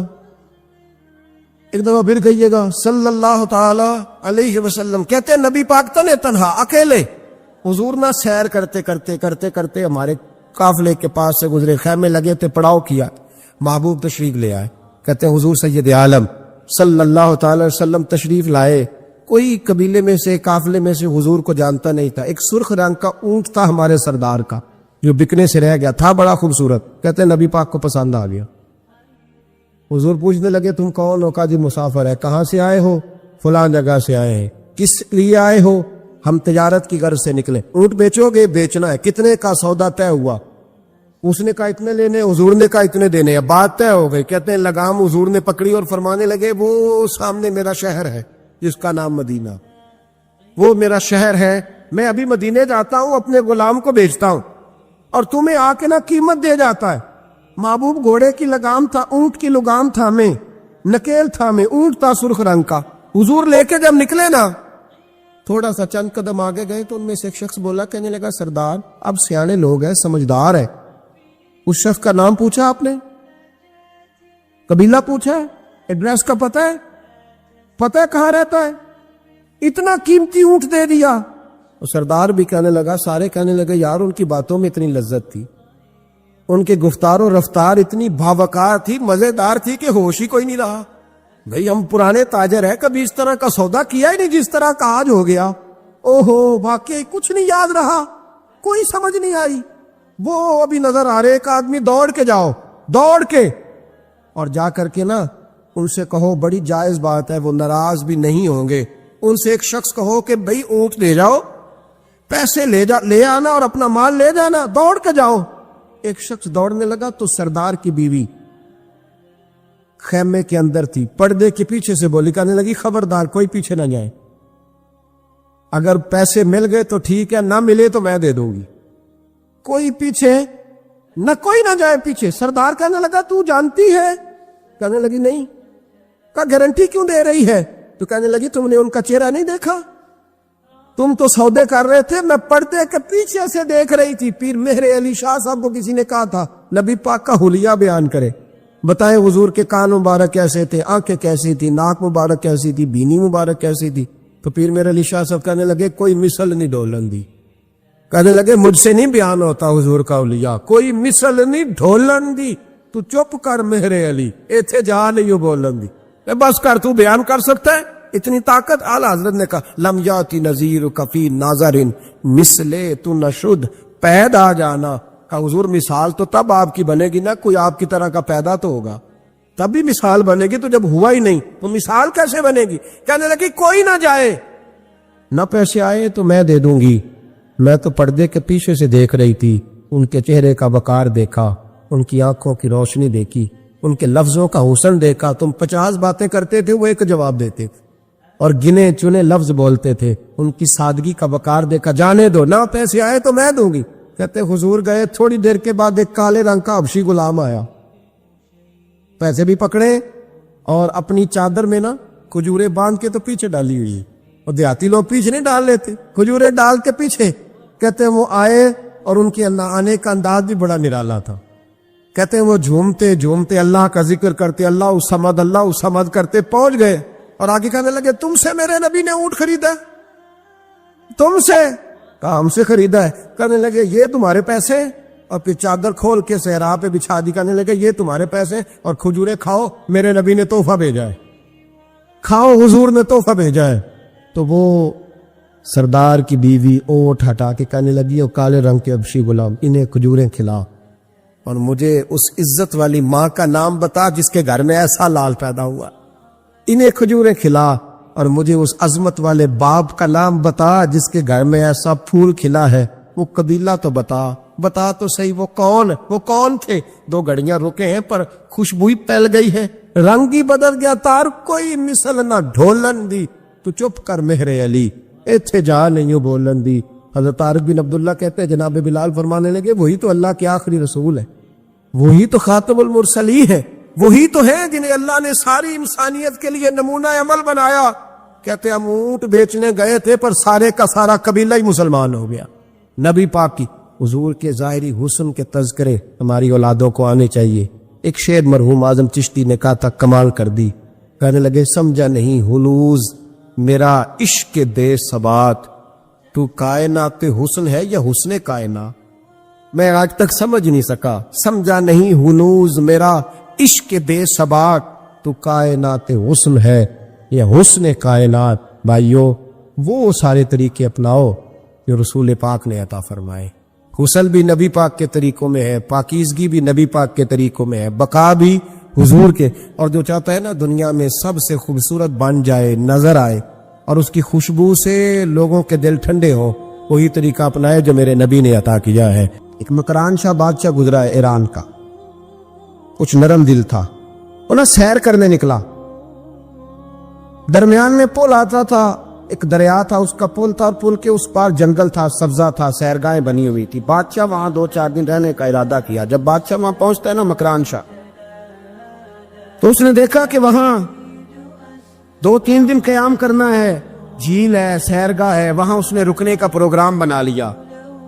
ایک دفعہ پھر کہیے گا صلی اللہ تعالی علیہ وسلم. کہتے نبی پاک تنے تنہا اکیلے. حضور نہ سیر کرتے کرتے کرتے کرتے ہمارے قافلے کے پاس سے گزرے, خیمے لگے تھے, پڑاؤ کیا, محبوب تشریف لے آئے. کہتے حضور سید عالم صلی اللہ تعالی وسلم تشریف لائے. کوئی قبیلے میں سے قافلے میں سے حضور کو جانتا نہیں تھا. ایک سرخ رنگ کا اونٹ تھا ہمارے سردار کا جو بکنے سے رہ گیا تھا, بڑا خوبصورت. کہتے نبی پاک کو پسند آ گیا. حضور پوچھنے لگے تم کون ہو؟ کہا جی مسافر ہے. کہاں سے آئے ہو؟ فلاں جگہ سے آئے ہیں. کس لیے آئے ہو؟ ہم تجارت کی غرض سے نکلے. اونٹ بیچو گے؟ بیچنا ہے. کتنے کا سودا طے ہوا؟ اس نے کہا اتنے لینے, حضور نے کہا اتنے دینے. بات طے ہو گئی. کہتے ہیں لگام حضور نے پکڑی اور فرمانے لگے وہ سامنے میرا شہر ہے جس کا نام مدینہ, وہ میرا شہر ہے, میں ابھی مدینے جاتا ہوں, اپنے غلام کو بیچتا ہوں, اور تمہیں آ کے نہ قیمت دے جاتا ہے. محبوب گھوڑے کی لگام تھا, اونٹ کی لگام تھا, میں نکیل تھا, میں اونٹ تھا سرخ رنگ کا. حضور لے کے جب نکلے نا, تھوڑا سا چند قدم آگے گئے تو ان میں سے ایک شخص بولا, کہنے لگا سردار اب سیانے لوگ ہیں, سمجھدار ہے. اس شخص کا نام پوچھا آپ نے, قبیلہ پوچھا ہے, ایڈریس کا پتہ ہے, پتہ ہے کہاں رہتا ہے, اتنا قیمتی اونٹ دے دیا. سردار بھی کہنے لگا, سارے کہنے لگے یار ان کی باتوں میں اتنی لذت تھی, ان کے گفتار و رفتار اتنی بھاوکار تھی, مزیدار تھی کہ ہوش ہی کوئی نہیں رہا. بھئی ہم پرانے تاجر ہیں, کبھی اس طرح کا سودا کیا ہی نہیں جس طرح کا آج ہو گیا. اوہو واقعی کچھ نہیں یاد رہا, کوئی سمجھ نہیں آئی. وہ ابھی نظر آ رہے, ایک آدمی دوڑ کے جاؤ, دوڑ کے, اور جا کر کے نا ان سے کہو بڑی جائز بات ہے, وہ ناراض بھی نہیں ہوں گے. ان سے ایک شخص کہو کہ بھئی اونٹ لے جاؤ, پیسے لے آنا اور اپنا مال لے جانا, دوڑ کے جاؤ. ایک شخص دوڑنے لگا تو سردار کی بیوی خیمے کے اندر تھی، پردے کے پیچھے سے بولی، کہنے لگی خبردار کوئی پیچھے نہ جائے، اگر پیسے مل گئے تو ٹھیک ہے، نہ ملے تو میں دے دوں گی، کوئی پیچھے نہ، کوئی نہ جائے پیچھے۔ سردار کہنے لگا تو جانتی ہے؟ کہنے لگی نہیں۔ کہا گارنٹی کیوں دے رہی ہے؟ تو کہنے لگی تم نے ان کا چہرہ نہیں دیکھا؟ تم تو سودے کر رہے تھے، میں پردے کے پیچھے سے دیکھ رہی تھی۔ پیر مہر علی شاہ صاحب کو کسی نے کہا تھا نبی پاک کا حلیہ بیان کرے، بتائیں حضور کے کان مبارک کیسے تھے، آنکھیں کیسی تھی، ناک مبارک کیسی تھی، بینی مبارک کیسی تھی؟ تو پیر مہر علی شاہ صاحب کہنے لگے کوئی مثل نہیں ڈھولن دی، کہنے لگے مجھ سے نہیں بیان ہوتا حضور کا حلیہ، کوئی مثل نہیں ڈھولن دی، تو چپ کر مہر علی، ایتھے جا نہیں بولن دی، بس کر، تو بیان کر سکتا ہے؟ اتنی طاقت؟ اعلیٰ حضرت نے کہا لم یاتی نذیر کفی ناظرن مثلے تو نشد، پیدا جانا۔ کہا حضور مثال تو تب آپ کی بنے گی نا، کوئی آپ کی طرح کا پیدا تو ہوگا، تب بھی مثال بنے گی، تو جب ہوا ہی نہیں تو مثال کیسے بنے گی؟ کہنے لگی کوئی نہ جائے، نہ پیسے آئے تو میں دے دوں گی، میں تو پردے کے پیچھے سے دیکھ رہی تھی، ان کے چہرے کا وقار دیکھا، ان کی آنکھوں کی روشنی دیکھی، ان کے لفظوں کا حسن دیکھا، تم 50 باتیں کرتے تھے وہ ایک جواب دیتے تھے، اور گنے چنے لفظ بولتے تھے، ان کی سادگی کا وقار دیکھا، جانے دو، نہ پیسے آئے تو میں دوں گی۔ کہتے حضور گئے، تھوڑی دیر کے بعد ایک کالے رنگ کا حبشی غلام آیا، پیسے بھی پکڑے اور اپنی چادر میں نا کھجورے باندھ کے تو پیچھے ڈالی ہوئی، اور دیہاتی لوگ پیچھے نہیں ڈال لیتے، کھجورے ڈال کے پیچھے۔ کہتے وہ آئے اور ان کے آنے کا انداز بھی بڑا نرالا تھا، کہتے وہ جھومتے جھومتے اللہ کا ذکر کرتے، اللہ الصمد کرتے پہنچ گئے، اور آگے کہنے لگے تم سے میرے نبی نے اونٹ خریدا ہے؟ تم سے؟ کہا ہم سے خریدا ہے۔ کہنے لگے یہ تمہارے پیسے؟ اور پھر چادر کھول کے صحرا پہ بچھا دی، کہنے لگے یہ تمہارے پیسے، اور کھجورے کھاؤ، میرے نبی نے تحفہ بھیجا ہے، کھاؤ، حضور نے تحفہ بھیجا ہے۔ تو وہ سردار کی بیوی اونٹ ہٹا کے کہنے لگی وہ کالے رنگ کے حبشی غلام، انہیں کھجوریں کھلا، اور مجھے اس عزت والی ماں کا نام بتا جس کے گھر میں ایسا لال پیدا ہوا، انہیں کھجوریں کھلا، اور مجھے اس عظمت والے باپ کا نام بتا جس کے گھر میں ایسا پھول کھلا ہے، وہ قبیلہ تو بتا تو صحیح، وہ کون تھے؟ 2 گھڑیاں رکے ہیں پر خوشبوئی پھیل گئی ہے، رنگ ہی بدل گیا، تار کوئی مثل نہ ڈھولن دی، تو چپ کر مہر علی، ایتھے جا نہیں بولن دی۔ حضرت عارف بن عبداللہ کہتے ہیں جناب بلال فرمانے لگے وہی تو اللہ کے آخری رسول ہے، وہی تو خاتم المرسلین ہے، وہی تو ہے جنہیں اللہ نے ساری انسانیت کے لیے نمونہ عمل بنایا۔ کہتے ہم اونٹ بیچنے گئے تھے پر سارے کا سارا قبیلہ ہی مسلمان ہو گیا۔ نبی پاک کی حضور کے ظاہری حسن کے تذکرے ہماری اولادوں کو آنے چاہیے۔ ایک شعر مرحوم اعظم چشتی نے کہا تھا، کمال کر دی، کہنے لگے سمجھا نہیں ہنوز میرا عشق دے ثبات، تو کائنات حسن ہے یا حسن کائنات؟ میں آج تک سمجھ نہیں سکا، سمجھا نہیں ہنوز میرا عشق دے ثبات، تو کائنات حسن ہے یا حسن کائنات۔ بھائیو وہ سارے طریقے اپناؤ جو رسول پاک نے عطا فرمائے، حسن بھی نبی پاک کے طریقوں میں ہے، پاکیزگی بھی نبی پاک کے طریقوں میں ہے، بقا بھی حضور کے۔ اور جو چاہتا ہے نا دنیا میں سب سے خوبصورت بن جائے، نظر آئے، اور اس کی خوشبو سے لوگوں کے دل ٹھنڈے ہوں، وہی طریقہ اپنائے جو میرے نبی نے عطا کیا ہے۔ ایک مکران شاہ بادشاہ گزرا ہے ایران کا، کچھ نرم دل تھا، وہ نا سیر کرنے نکلا، درمیان میں پل آتا تھا، ایک دریا تھا، اس کا پل تھا، اور پل کے اس پار جنگل تھا، سبزہ تھا، سیرگاہیں بنی ہوئی تھی۔ بادشاہ وہاں 2-4 دن رہنے کا ارادہ کیا۔ جب بادشاہ وہاں پہنچتا ہے نا مکران شاہ، تو اس نے دیکھا کہ وہاں 2-3 دن قیام کرنا ہے، جھیل ہے، سیرگاہ ہے، وہاں اس نے رکنے کا پروگرام بنا لیا۔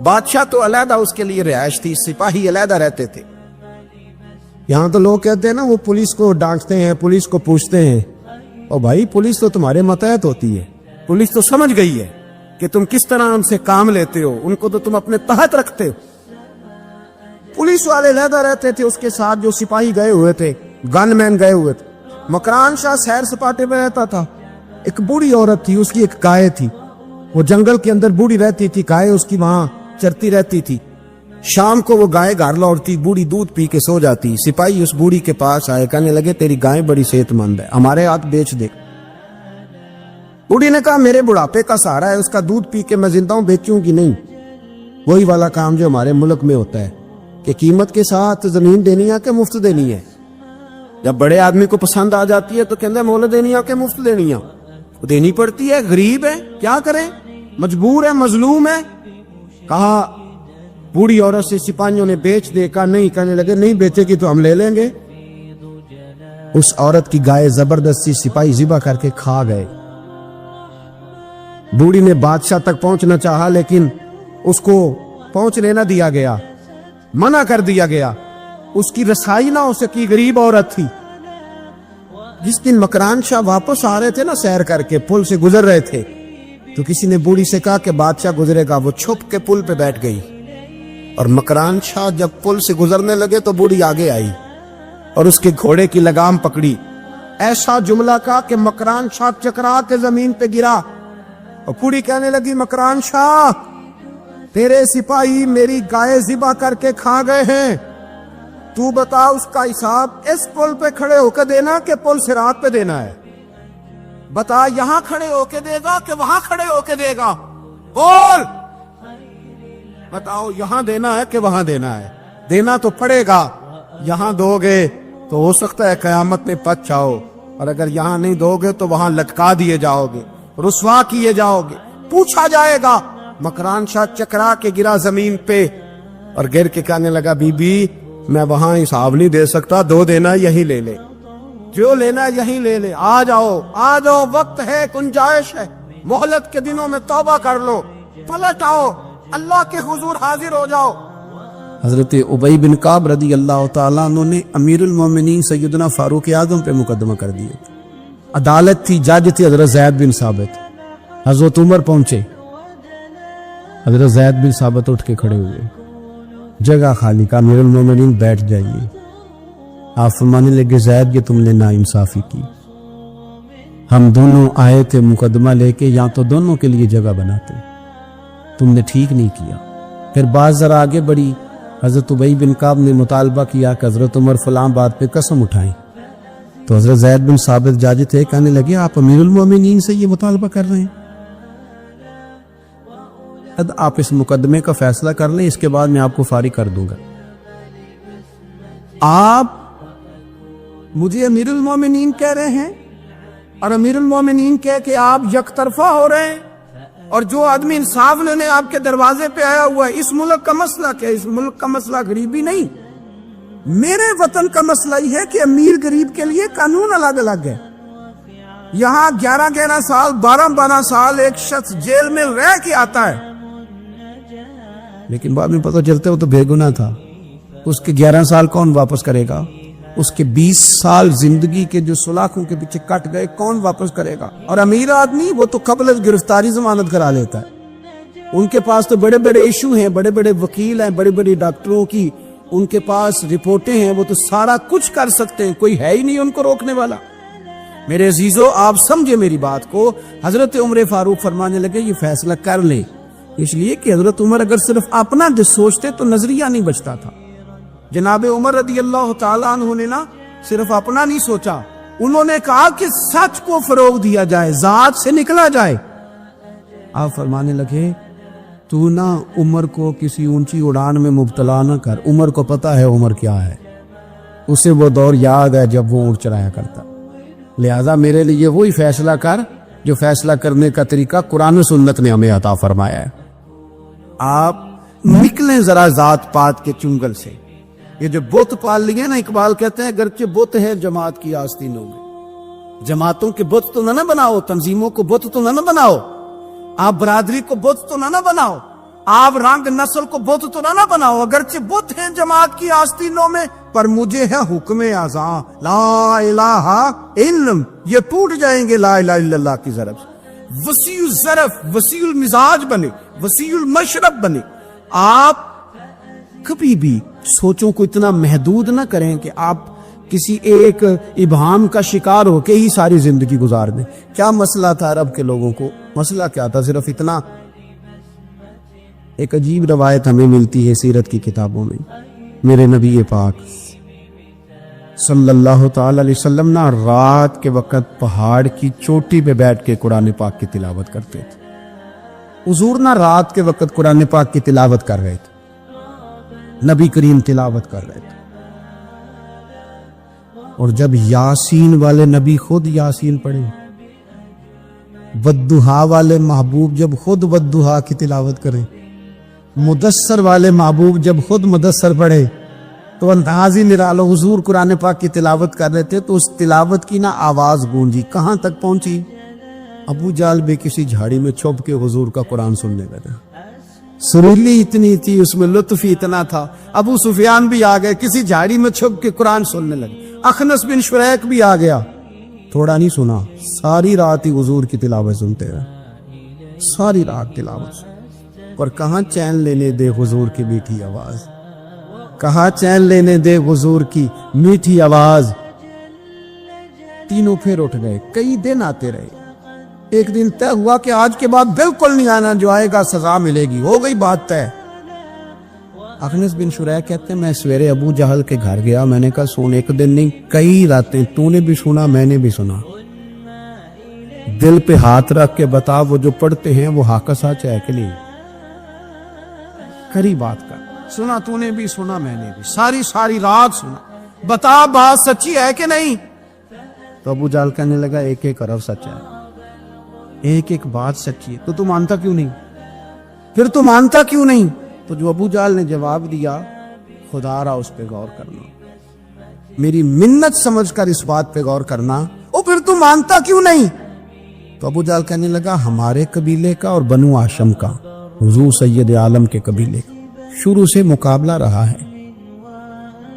بادشاہ تو علیحدہ اس کے لیے رہائش تھی، سپاہی علیحدہ رہتے تھے۔ یہاں تو لوگ کہتے ہیں نا وہ پولیس کو ڈانٹتے ہیں، پولیس کو پوچھتے ہیں، اور بھائی پولیس تو تمہارے ماتحت ہوتی ہے، پولیس تو سمجھ گئی ہے کہ تم کس طرح ان سے کام لیتے ہو، ان کو تو تم اپنے تحت رکھتے ہو۔ پولیس والے علیحدہ رہتے تھے، اس کے ساتھ جو سپاہی گئے ہوئے تھے، گن مین گئے ہوئے تھے۔ مکران شاہ سیر سپاٹے میں رہتا تھا، ایک بوڑھی عورت تھی، اس کی ایک گائے تھی، وہ جنگل کے اندر بوڑھی رہتی تھی، گائے اس کی وہاں چرتی رہتی تھی۔ شام کو وہ گائے گھر لوٹتی، بوڑھی دودھ پی کے سو جاتی۔ سپاہی اس بوڑھی کے پاس آئے، کہنے لگے تیری گائے بڑی صحت مند ہے، ہمارے ہاتھ بیچ دے۔ بوڑھی نے کہا میرے بڑھاپے کا سہارا ہے، اس کا دودھ پی کے میں زندہ ہوں، بیچوں گی نہیں۔ وہی والا کام جو ہمارے ملک میں ہوتا ہے کہ قیمت کے ساتھ زمین دینی ہے کہ مفت دینی ہے۔ جب بڑے آدمی کو پسند آ جاتی ہے تو کہتے ہیں مول دینیاں کہ مفت دینیاں دینی پڑتی ہے، غریب ہے کیا کرے، مجبور ہے، مظلوم ہے. کہا بوڑھی عورت سے سپاہیوں نے بیچ دے، کہا نہیں، کہنے لگے نہیں بیچے گی تو ہم لے لیں گے. اس عورت کی گائے زبردستی سپاہی ذبح کر کے کھا گئے. بوڑھی نے بادشاہ تک پہنچنا چاہا لیکن اس کو پہنچنے نہ دیا گیا، منع کر دیا گیا. اس کی رسائی نہ ہو سکی، غریب عورت تھی. جس دن مکران شاہ واپس آ رہے تھے نا سیر کر کے، پل سے گزر رہے تھے، تو کسی نے بوڑھی سے کہا کہ بادشاہ گزرے گا. وہ چھپ کے پل پہ بیٹھ گئی اور مکران شاہ جب پل سے گزرنے لگے تو بوڑھی آگے آئی اور اس کے گھوڑے کی لگام پکڑی. ایسا جملہ کہا کہ مکران شاہ چکرا کے زمین پہ گرا. اور بوڑھی کہنے لگی مکران شاہ تیرے سپاہی میری گائے ذبح کر کے کھا گئے ہیں، تو بتا اس کا حساب اس پل پہ کھڑے ہو کے دینا کہ پل صراط پہ دینا ہے؟ بتا یہاں کھڑے ہو کے دے گا کہ وہاں کھڑے ہو کے دے گا؟ بول، بتاؤ یہاں دینا ہے کہ وہاں دینا ہے؟ دینا تو پڑے گا. یہاں دو گے تو ہو سکتا ہے قیامت میں پچ جاؤ، اور اگر یہاں نہیں دو گے تو وہاں لٹکا دیے جاؤ گے، رسوا کیے جاؤ گے، پوچھا جائے گا. مکران شاہ چکرا کے گرا زمین پہ اور گر کے کہنے لگا بی بی میں وہاں حساب نہیں دے سکتا، دو دینا یہی لے لے، جو لینا یہی لے لے. آ جاؤ آ جاؤ، وقت ہے، گنجائش ہے، مہلت کے دنوں میں توبہ کر لو، پلٹ آؤ، اللہ کے حضور حاضر ہو جاؤ. حضرت ابی بن کعب رضی اللہ تعالیٰ عنہ نے امیر المومنین سیدنا فاروق اعظم پہ مقدمہ کر دیا. عدالت تھی، جج تھی حضرت زید بن ثابت. حضرت عمر پہنچے، حضرت زید بن ثابت اٹھ کے کھڑے ہوئے، جگہ خالی، کا امیر المومنین بیٹھ جائیے. آپ فرمانے لگے زید یہ تم نے ناانصافی کی، ہم دونوں آئے تھے مقدمہ لے کے، یا تو دونوں کے لیے جگہ بناتے، تم نے ٹھیک نہیں کیا. پھر بات ذرا آگے بڑھی، حضرت ابی بن کعب نے مطالبہ کیا کہ حضرت عمر فلاں بات پہ قسم اٹھائیں. تو حضرت زید بن ثابت جاج تھے، کہنے لگے آپ امیر المومنین سے یہ مطالبہ کر رہے ہیں؟ آپ اس مقدمے کا فیصلہ کر لیں، اس کے بعد میں آپ کو فارغ کر دوں گا. آپ مجھے امیر المومنین کہہ رہے ہیں، اور امیر المومنین کہہ کہ آپ یک طرفہ ہو رہے ہیں، اور جو آدمی انصاف لینے آپ کے دروازے پہ آیا ہوا ہے. اس ملک کا مسئلہ کیا؟ اس ملک کا مسئلہ غریبی نہیں، میرے وطن کا مسئلہ یہ ہے کہ امیر غریب کے لیے قانون الگ الگ ہے. یہاں 11 سال 12 سال ایک شخص جیل میں رہ کے آتا ہے، لیکن بعد میں پتہ چلتا ہے وہ تو بے گناہ تھا. اس کے 11 سال کون واپس کرے گا؟ اس کے 20 سال زندگی کے جو سلاخوں کے پیچھے کٹ گئے کون واپس کرے گا؟ اور امیر آدمی وہ تو قبل از گرفتاری ضمانت کرا لیتا ہے. ان کے پاس تو بڑے بڑے ایشو ہیں، بڑے بڑے وکیل ہیں، بڑے بڑے ڈاکٹروں کی ان کے پاس رپورٹیں ہیں، وہ تو سارا کچھ کر سکتے ہیں، کوئی ہے ہی نہیں ان کو روکنے والا. میرے عزیزو آپ سمجھے میری بات کو. حضرت عمر فاروق فرمانے لگے یہ فیصلہ کر لیں، اس لیے کہ حضرت عمر اگر صرف اپنا سوچتے تو نظریہ نہیں بچتا تھا. جناب عمر رضی اللہ تعالیٰ عنہ نے نا صرف اپنا نہیں سوچا، انہوں نے کہا کہ سچ کو فروغ دیا جائے، ذات سے نکلا جائے. آپ فرمانے لگے تو نہ عمر کو کسی اونچی اڑان میں مبتلا نہ کر، عمر کو پتا ہے عمر کیا ہے، اسے وہ دور یاد ہے جب وہ اونٹ چرایا کرتا، لہذا میرے لیے وہی فیصلہ کر جو فیصلہ کرنے کا طریقہ قرآن و سنت نے ہمیں عطا فرمایا ہے. آپ نکلیں ذرا ذات پات کے چنگل سے. یہ جو بت پال لیے نا، اقبال کہتے ہیں گرچہ بت ہے جماعت کی آستینوں میں، جماعتوں کے بت تو نہ بناؤ، تنظیموں کو بت تو نہ بناؤ، آپ برادری کو بت تو نہ بناؤ، آپ رنگ نسل کو بت تو نہ بناؤ. اگرچہ بت ہیں جماعت کی آستینوں میں، پر مجھے ہے حکم اعظاں لا الہ الا، یہ ٹوٹ جائیں گے لا الہ الا اللہ کی ضرب سے. وسیع الظرف، وسیع المزاج بنے، وسیع المشرب بنے. آپ کبھی بھی سوچوں کو اتنا محدود نہ کریں کہ آپ کسی ایک ابہام کا شکار ہو کے ہی ساری زندگی گزار دیں. کیا مسئلہ تھا عرب کے لوگوں کو؟ مسئلہ کیا تھا؟ صرف اتنا. ایک عجیب روایت ہمیں ملتی ہے سیرت کی کتابوں میں. میرے نبی پاک صلی اللہ تعالی علیہ وسلم نا رات کے وقت پہاڑ کی چوٹی پہ بیٹھ کے قرآن پاک کی تلاوت کرتے تھے. حضور نا رات کے وقت قرآن پاک کی تلاوت کر رہے تھے، نبی کریم تلاوت کر رہے تھے. اور جب یاسین والے نبی خود یاسین پڑھے، والضحیٰ والے محبوب جب خود والضحیٰ کی تلاوت کریں، مدثر والے محبوب جب خود مدثر پڑھے، تو انداز ہی نرالا، حضور قرآن پاک کی تلاوت کر رہے تھے تو اس تلاوت کی نا آواز گونجی، کہاں تک پہنچی؟ ابو جہل بھی کسی جھاڑی میں چھپ کے حضور کا قرآن سننے لگا، سریلی اتنی تھی، اس میں لطف ہی اتنا تھا۔ ابو سفیان بھی آ گئے، کسی جھاڑی میں چھپ کے قرآن سننے لگے۔ اخنس بن شریک بھی آ گیا، تھوڑا نہیں سنا، ساری رات ہی حضور کی تلاوت سنتے رہے، ساری رات تلاوت۔ اور کہاں چین لینے دے حضور کی میٹھی آواز، کہاں چین لینے دے حضور کی میٹھی آواز۔ تینوں پھر اٹھ گئے، کئی دن آتے رہے۔ ایک دن طے ہوا کہ آج کے بعد بالکل نہیں آنا، جو آئے گا سزا ملے گی، ہو گئی بات طے۔ اخنس بن شریک کہتے ہیں میں سویرے ابو جہل کے گھر گیا، میں نے کہا سن، ایک دن نہیں کئی راتیں تو نے بھی سنا میں نے بھی سنا، دل پہ ہاتھ رکھ کے بتا وہ جو پڑھتے ہیں وہ حق سچ ہے کہ نہیں، کری بات کر، سنا تو نے بھی سنا میں نے بھی، ساری رات سنا، بتا بات سچی ہے کہ نہیں؟ تو ابو جہل کہنے لگا ایک ایک حرف سچ ہے، ایک ایک بات سچی ہے، تو تو مانتا کیوں نہیں؟ پھر تو مانتا کیوں نہیں؟ تو جو ابو جہل نے جواب دیا، خدا را اس پہ غور کرنا، میری منت سمجھ کر اس بات پہ غور کرنا، او پھر تو مانتا کیوں نہیں؟ تو ابو جہل کہنے لگا ہمارے قبیلے کا اور بنو ہاشم کا، حضور سید عالم کے قبیلے کا شروع سے مقابلہ رہا ہے،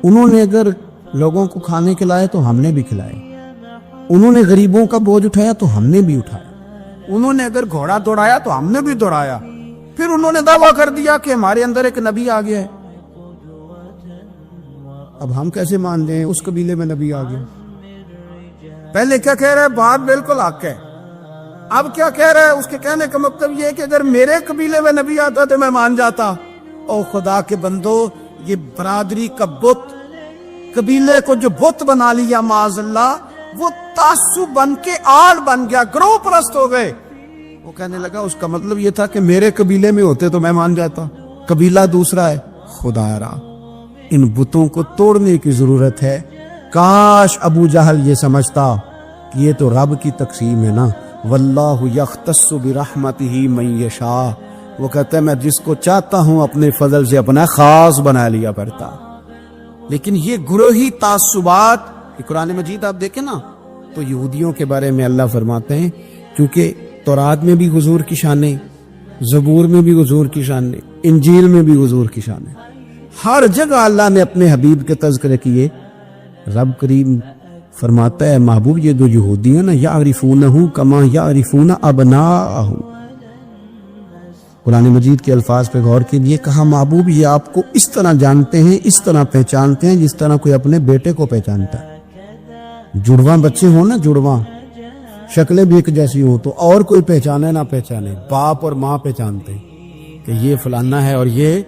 انہوں نے اگر لوگوں کو کھانے کھلائے تو ہم نے بھی کھلائے، انہوں نے غریبوں کا بوجھ اٹھایا تو ہم نے بھی اٹھایا، انہوں نے اگر گھوڑا دوڑایا تو ہم نے بھی دوڑایا، پھر انہوں نے دعویٰ کر دیا کہ ہمارے اندر ایک نبی آ گیا ہے۔ اب ہم کیسے مان لیں اس قبیلے میں نبی آ گیا؟ پہلے کیا کہہ رہا ہے؟ بات بالکل حق ہے۔ اب کیا کہہ رہا ہے؟ اس کے کہنے کا مطلب یہ ہے کہ اگر میرے قبیلے میں نبی آتا تو میں مان جاتا۔ او خدا کے بندو، یہ برادری کا بت، قبیلے کو جو بت بنا لیا معاذ اللہ، وہ تعصب بن کے آڑ بن گیا، گروہ پرست ہو گئے۔ وہ کہنے لگا اس کا مطلب یہ تھا کہ میرے قبیلے میں ہوتے تو میں مان جاتا، قبیلہ دوسرا ہے۔ خدا را، ان بتوں کو توڑنے کی ضرورت ہے۔ کاش ابو جہل یہ سمجھتا کہ یہ تو رب کی تقسیم ہے نا، واللہ یختص برحمتہ من یشاء، وہ کہتا ہے میں جس کو چاہتا ہوں اپنے فضل سے اپنا خاص بنا لیا کرتا۔ لیکن یہ گروہی تعصبات، قرآن مجید آپ دیکھیں نا تو یہودیوں کے بارے میں اللہ فرماتے ہیں، کیونکہ تورات میں بھی حضور کی شانیں، زبور میں بھی حضور کی شانیں، انجیل میں بھی حضور کی شانیں، ہر جگہ اللہ نے اپنے حبیب کے تذکرے کیے۔ رب کریم فرماتا ہے محبوب یہ دو یہودی ہیں نا، یعرفونہ کما یعرفون ابناءہم، قرآن مجید کے الفاظ پہ غور کیجئے، کہا محبوب یہ آپ کو اس طرح جانتے ہیں، اس طرح پہچانتے ہیں جس طرح کوئی اپنے بیٹے کو پہچانتا ہے۔ جڑواں بچے ہوں نا، جڑواں شکلیں بھی ایک جیسی ہوں تو اور کوئی پہچانے نہ پہچانے، باپ اور ماں پہچانتے ہیں کہ یہ فلانا ہے، اور یہ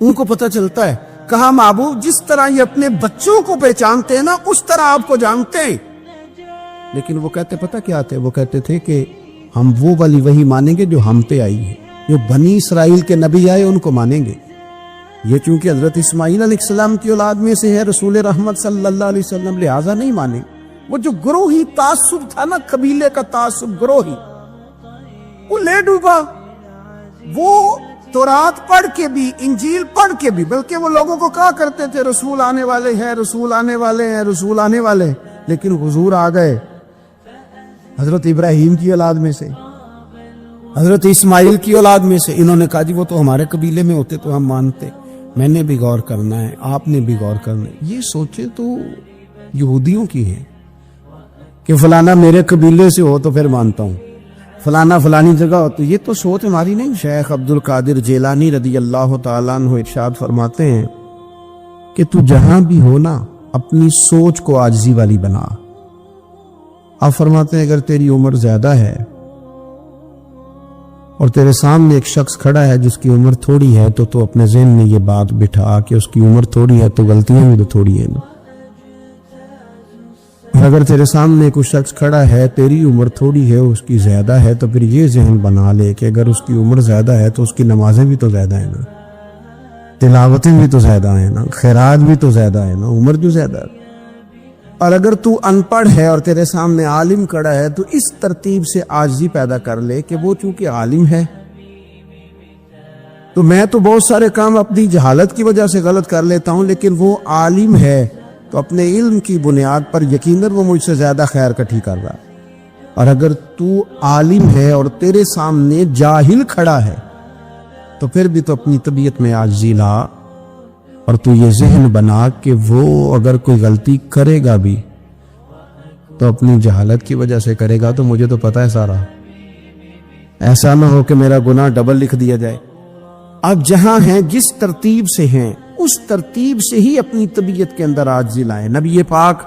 ان کو پتہ چلتا ہے۔ کہا محبوب جس طرح یہ اپنے بچوں کو پہچانتے ہیں نا، اس طرح آپ کو جانتے ہیں۔ لیکن وہ کہتے پتہ کیا تھے؟ وہ کہتے تھے کہ ہم وہ والی وحی مانیں گے جو ہم پہ آئی ہے، جو بنی اسرائیل کے نبی آئے ان کو مانیں گے۔ یہ چونکہ حضرت اسماعیل علیہ السلام کی اولاد میں سے ہے رسول رحمت صلی اللہ علیہ وسلم، لہٰذا نہیں مانے۔ وہ جو گروہی تعصب تھا نا، قبیلے کا تعصب گروہی، وہ لے ڈوبا۔ وہ تورات پڑھ کے بھی، انجیل پڑھ کے بھی، بلکہ وہ لوگوں کو کہا کرتے تھے رسول آنے والے ہیں، رسول آنے والے ہیں، رسول آنے والے ہیں، لیکن حضور آ گئے حضرت ابراہیم کی اولاد میں سے، حضرت اسماعیل کی اولاد میں سے۔ انہوں نے کہا جی وہ تو ہمارے قبیلے میں ہوتے تو ہم مانتے۔ میں نے بھی غور کرنا ہے، آپ نے بھی غور کرنا ہے۔ یہ سوچے تو یہودیوں کی ہے کہ فلانا میرے قبیلے سے ہو تو پھر مانتا ہوں، فلانا فلانی جگہ ہو تو، یہ تو سوچ ہماری نہیں۔ شیخ عبد القادر جیلانی رضی اللہ تعالیٰ عنہ ارشاد فرماتے ہیں کہ تو جہاں بھی ہو نا، اپنی سوچ کو عاجزی والی بنا۔ آپ فرماتے ہیں اگر تیری عمر زیادہ ہے اور تیرے سامنے ایک شخص کھڑا ہے جس کی عمر تھوڑی ہے، تو اپنے ذہن میں یہ بات بٹھا کہ اس کی عمر تھوڑی ہے تو غلطیاں بھی تو تھوڑی ہیں نا۔ اگر تیرے سامنے کوئی شخص کھڑا ہے، تیری عمر تھوڑی ہے، اس کی زیادہ ہے، تو پھر یہ ذہن بنا لے کہ اگر اس کی عمر زیادہ ہے تو اس کی نمازیں بھی تو زیادہ ہیں نا، تلاوتیں بھی تو زیادہ ہیں نا، خیرات بھی تو زیادہ ہے نا، عمر جو زیادہ ہے۔ اور اگر تو ان پڑھ ہے اور تیرے سامنے عالم کھڑا ہے تو اس ترتیب سے عاجزی پیدا کر لے کہ وہ چونکہ عالم ہے تو میں تو بہت سارے کام اپنی جہالت کی وجہ سے غلط کر لیتا ہوں، لیکن وہ عالم ہے تو اپنے علم کی بنیاد پر یقیناً وہ مجھ سے زیادہ خیر کٹھی کر رہا۔ اور اگر تو عالم ہے اور تیرے سامنے جاہل کھڑا ہے تو پھر بھی تو اپنی طبیعت میں عاجزی لا، اور تو یہ ذہن بنا کہ وہ اگر کوئی غلطی کرے گا بھی تو اپنی جہالت کی وجہ سے کرے گا، تو مجھے تو پتہ ہے سارا، ایسا نہ ہو کہ میرا گناہ ڈبل لکھ دیا جائے۔ اب جہاں ہیں جس ترتیب سے ہیں اس ترتیب سے ہی اپنی طبیعت کے اندر عاجزی لائیں۔ نبی پاک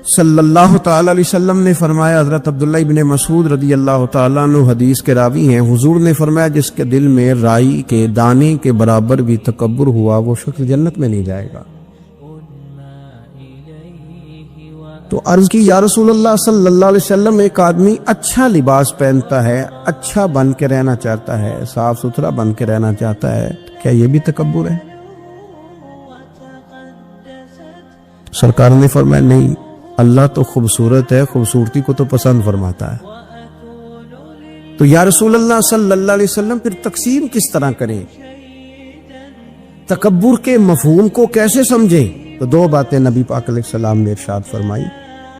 صلی اللہ تعالی علیہ وسلم نے فرمایا، حضرت عبداللہ ابن مسعود رضی اللہ تعالیٰ عنہ حدیث کے راوی ہیں، حضور نے فرمایا جس کے دل میں رائی کے دانے کے برابر بھی تکبر ہوا وہ شخص جنت میں نہیں جائے گا۔ تو عرض کی یا رسول اللہ صلی اللہ علیہ وسلم، ایک آدمی اچھا لباس پہنتا ہے، اچھا بن کے رہنا چاہتا ہے، صاف ستھرا بن کے رہنا چاہتا ہے، کیا یہ بھی تکبر ہے؟ سرکار نے فرمایا نہیں، اللہ تو خوبصورت ہے، خوبصورتی کو تو پسند فرماتا ہے۔ تو یا رسول اللہ صلی اللہ علیہ وسلم پھر تقسیم کس طرح کریں؟ تکبر کے مفہوم کو کیسے سمجھیں؟ تو دو باتیں نبی پاک علیہ السلام نے ارشاد فرمائی۔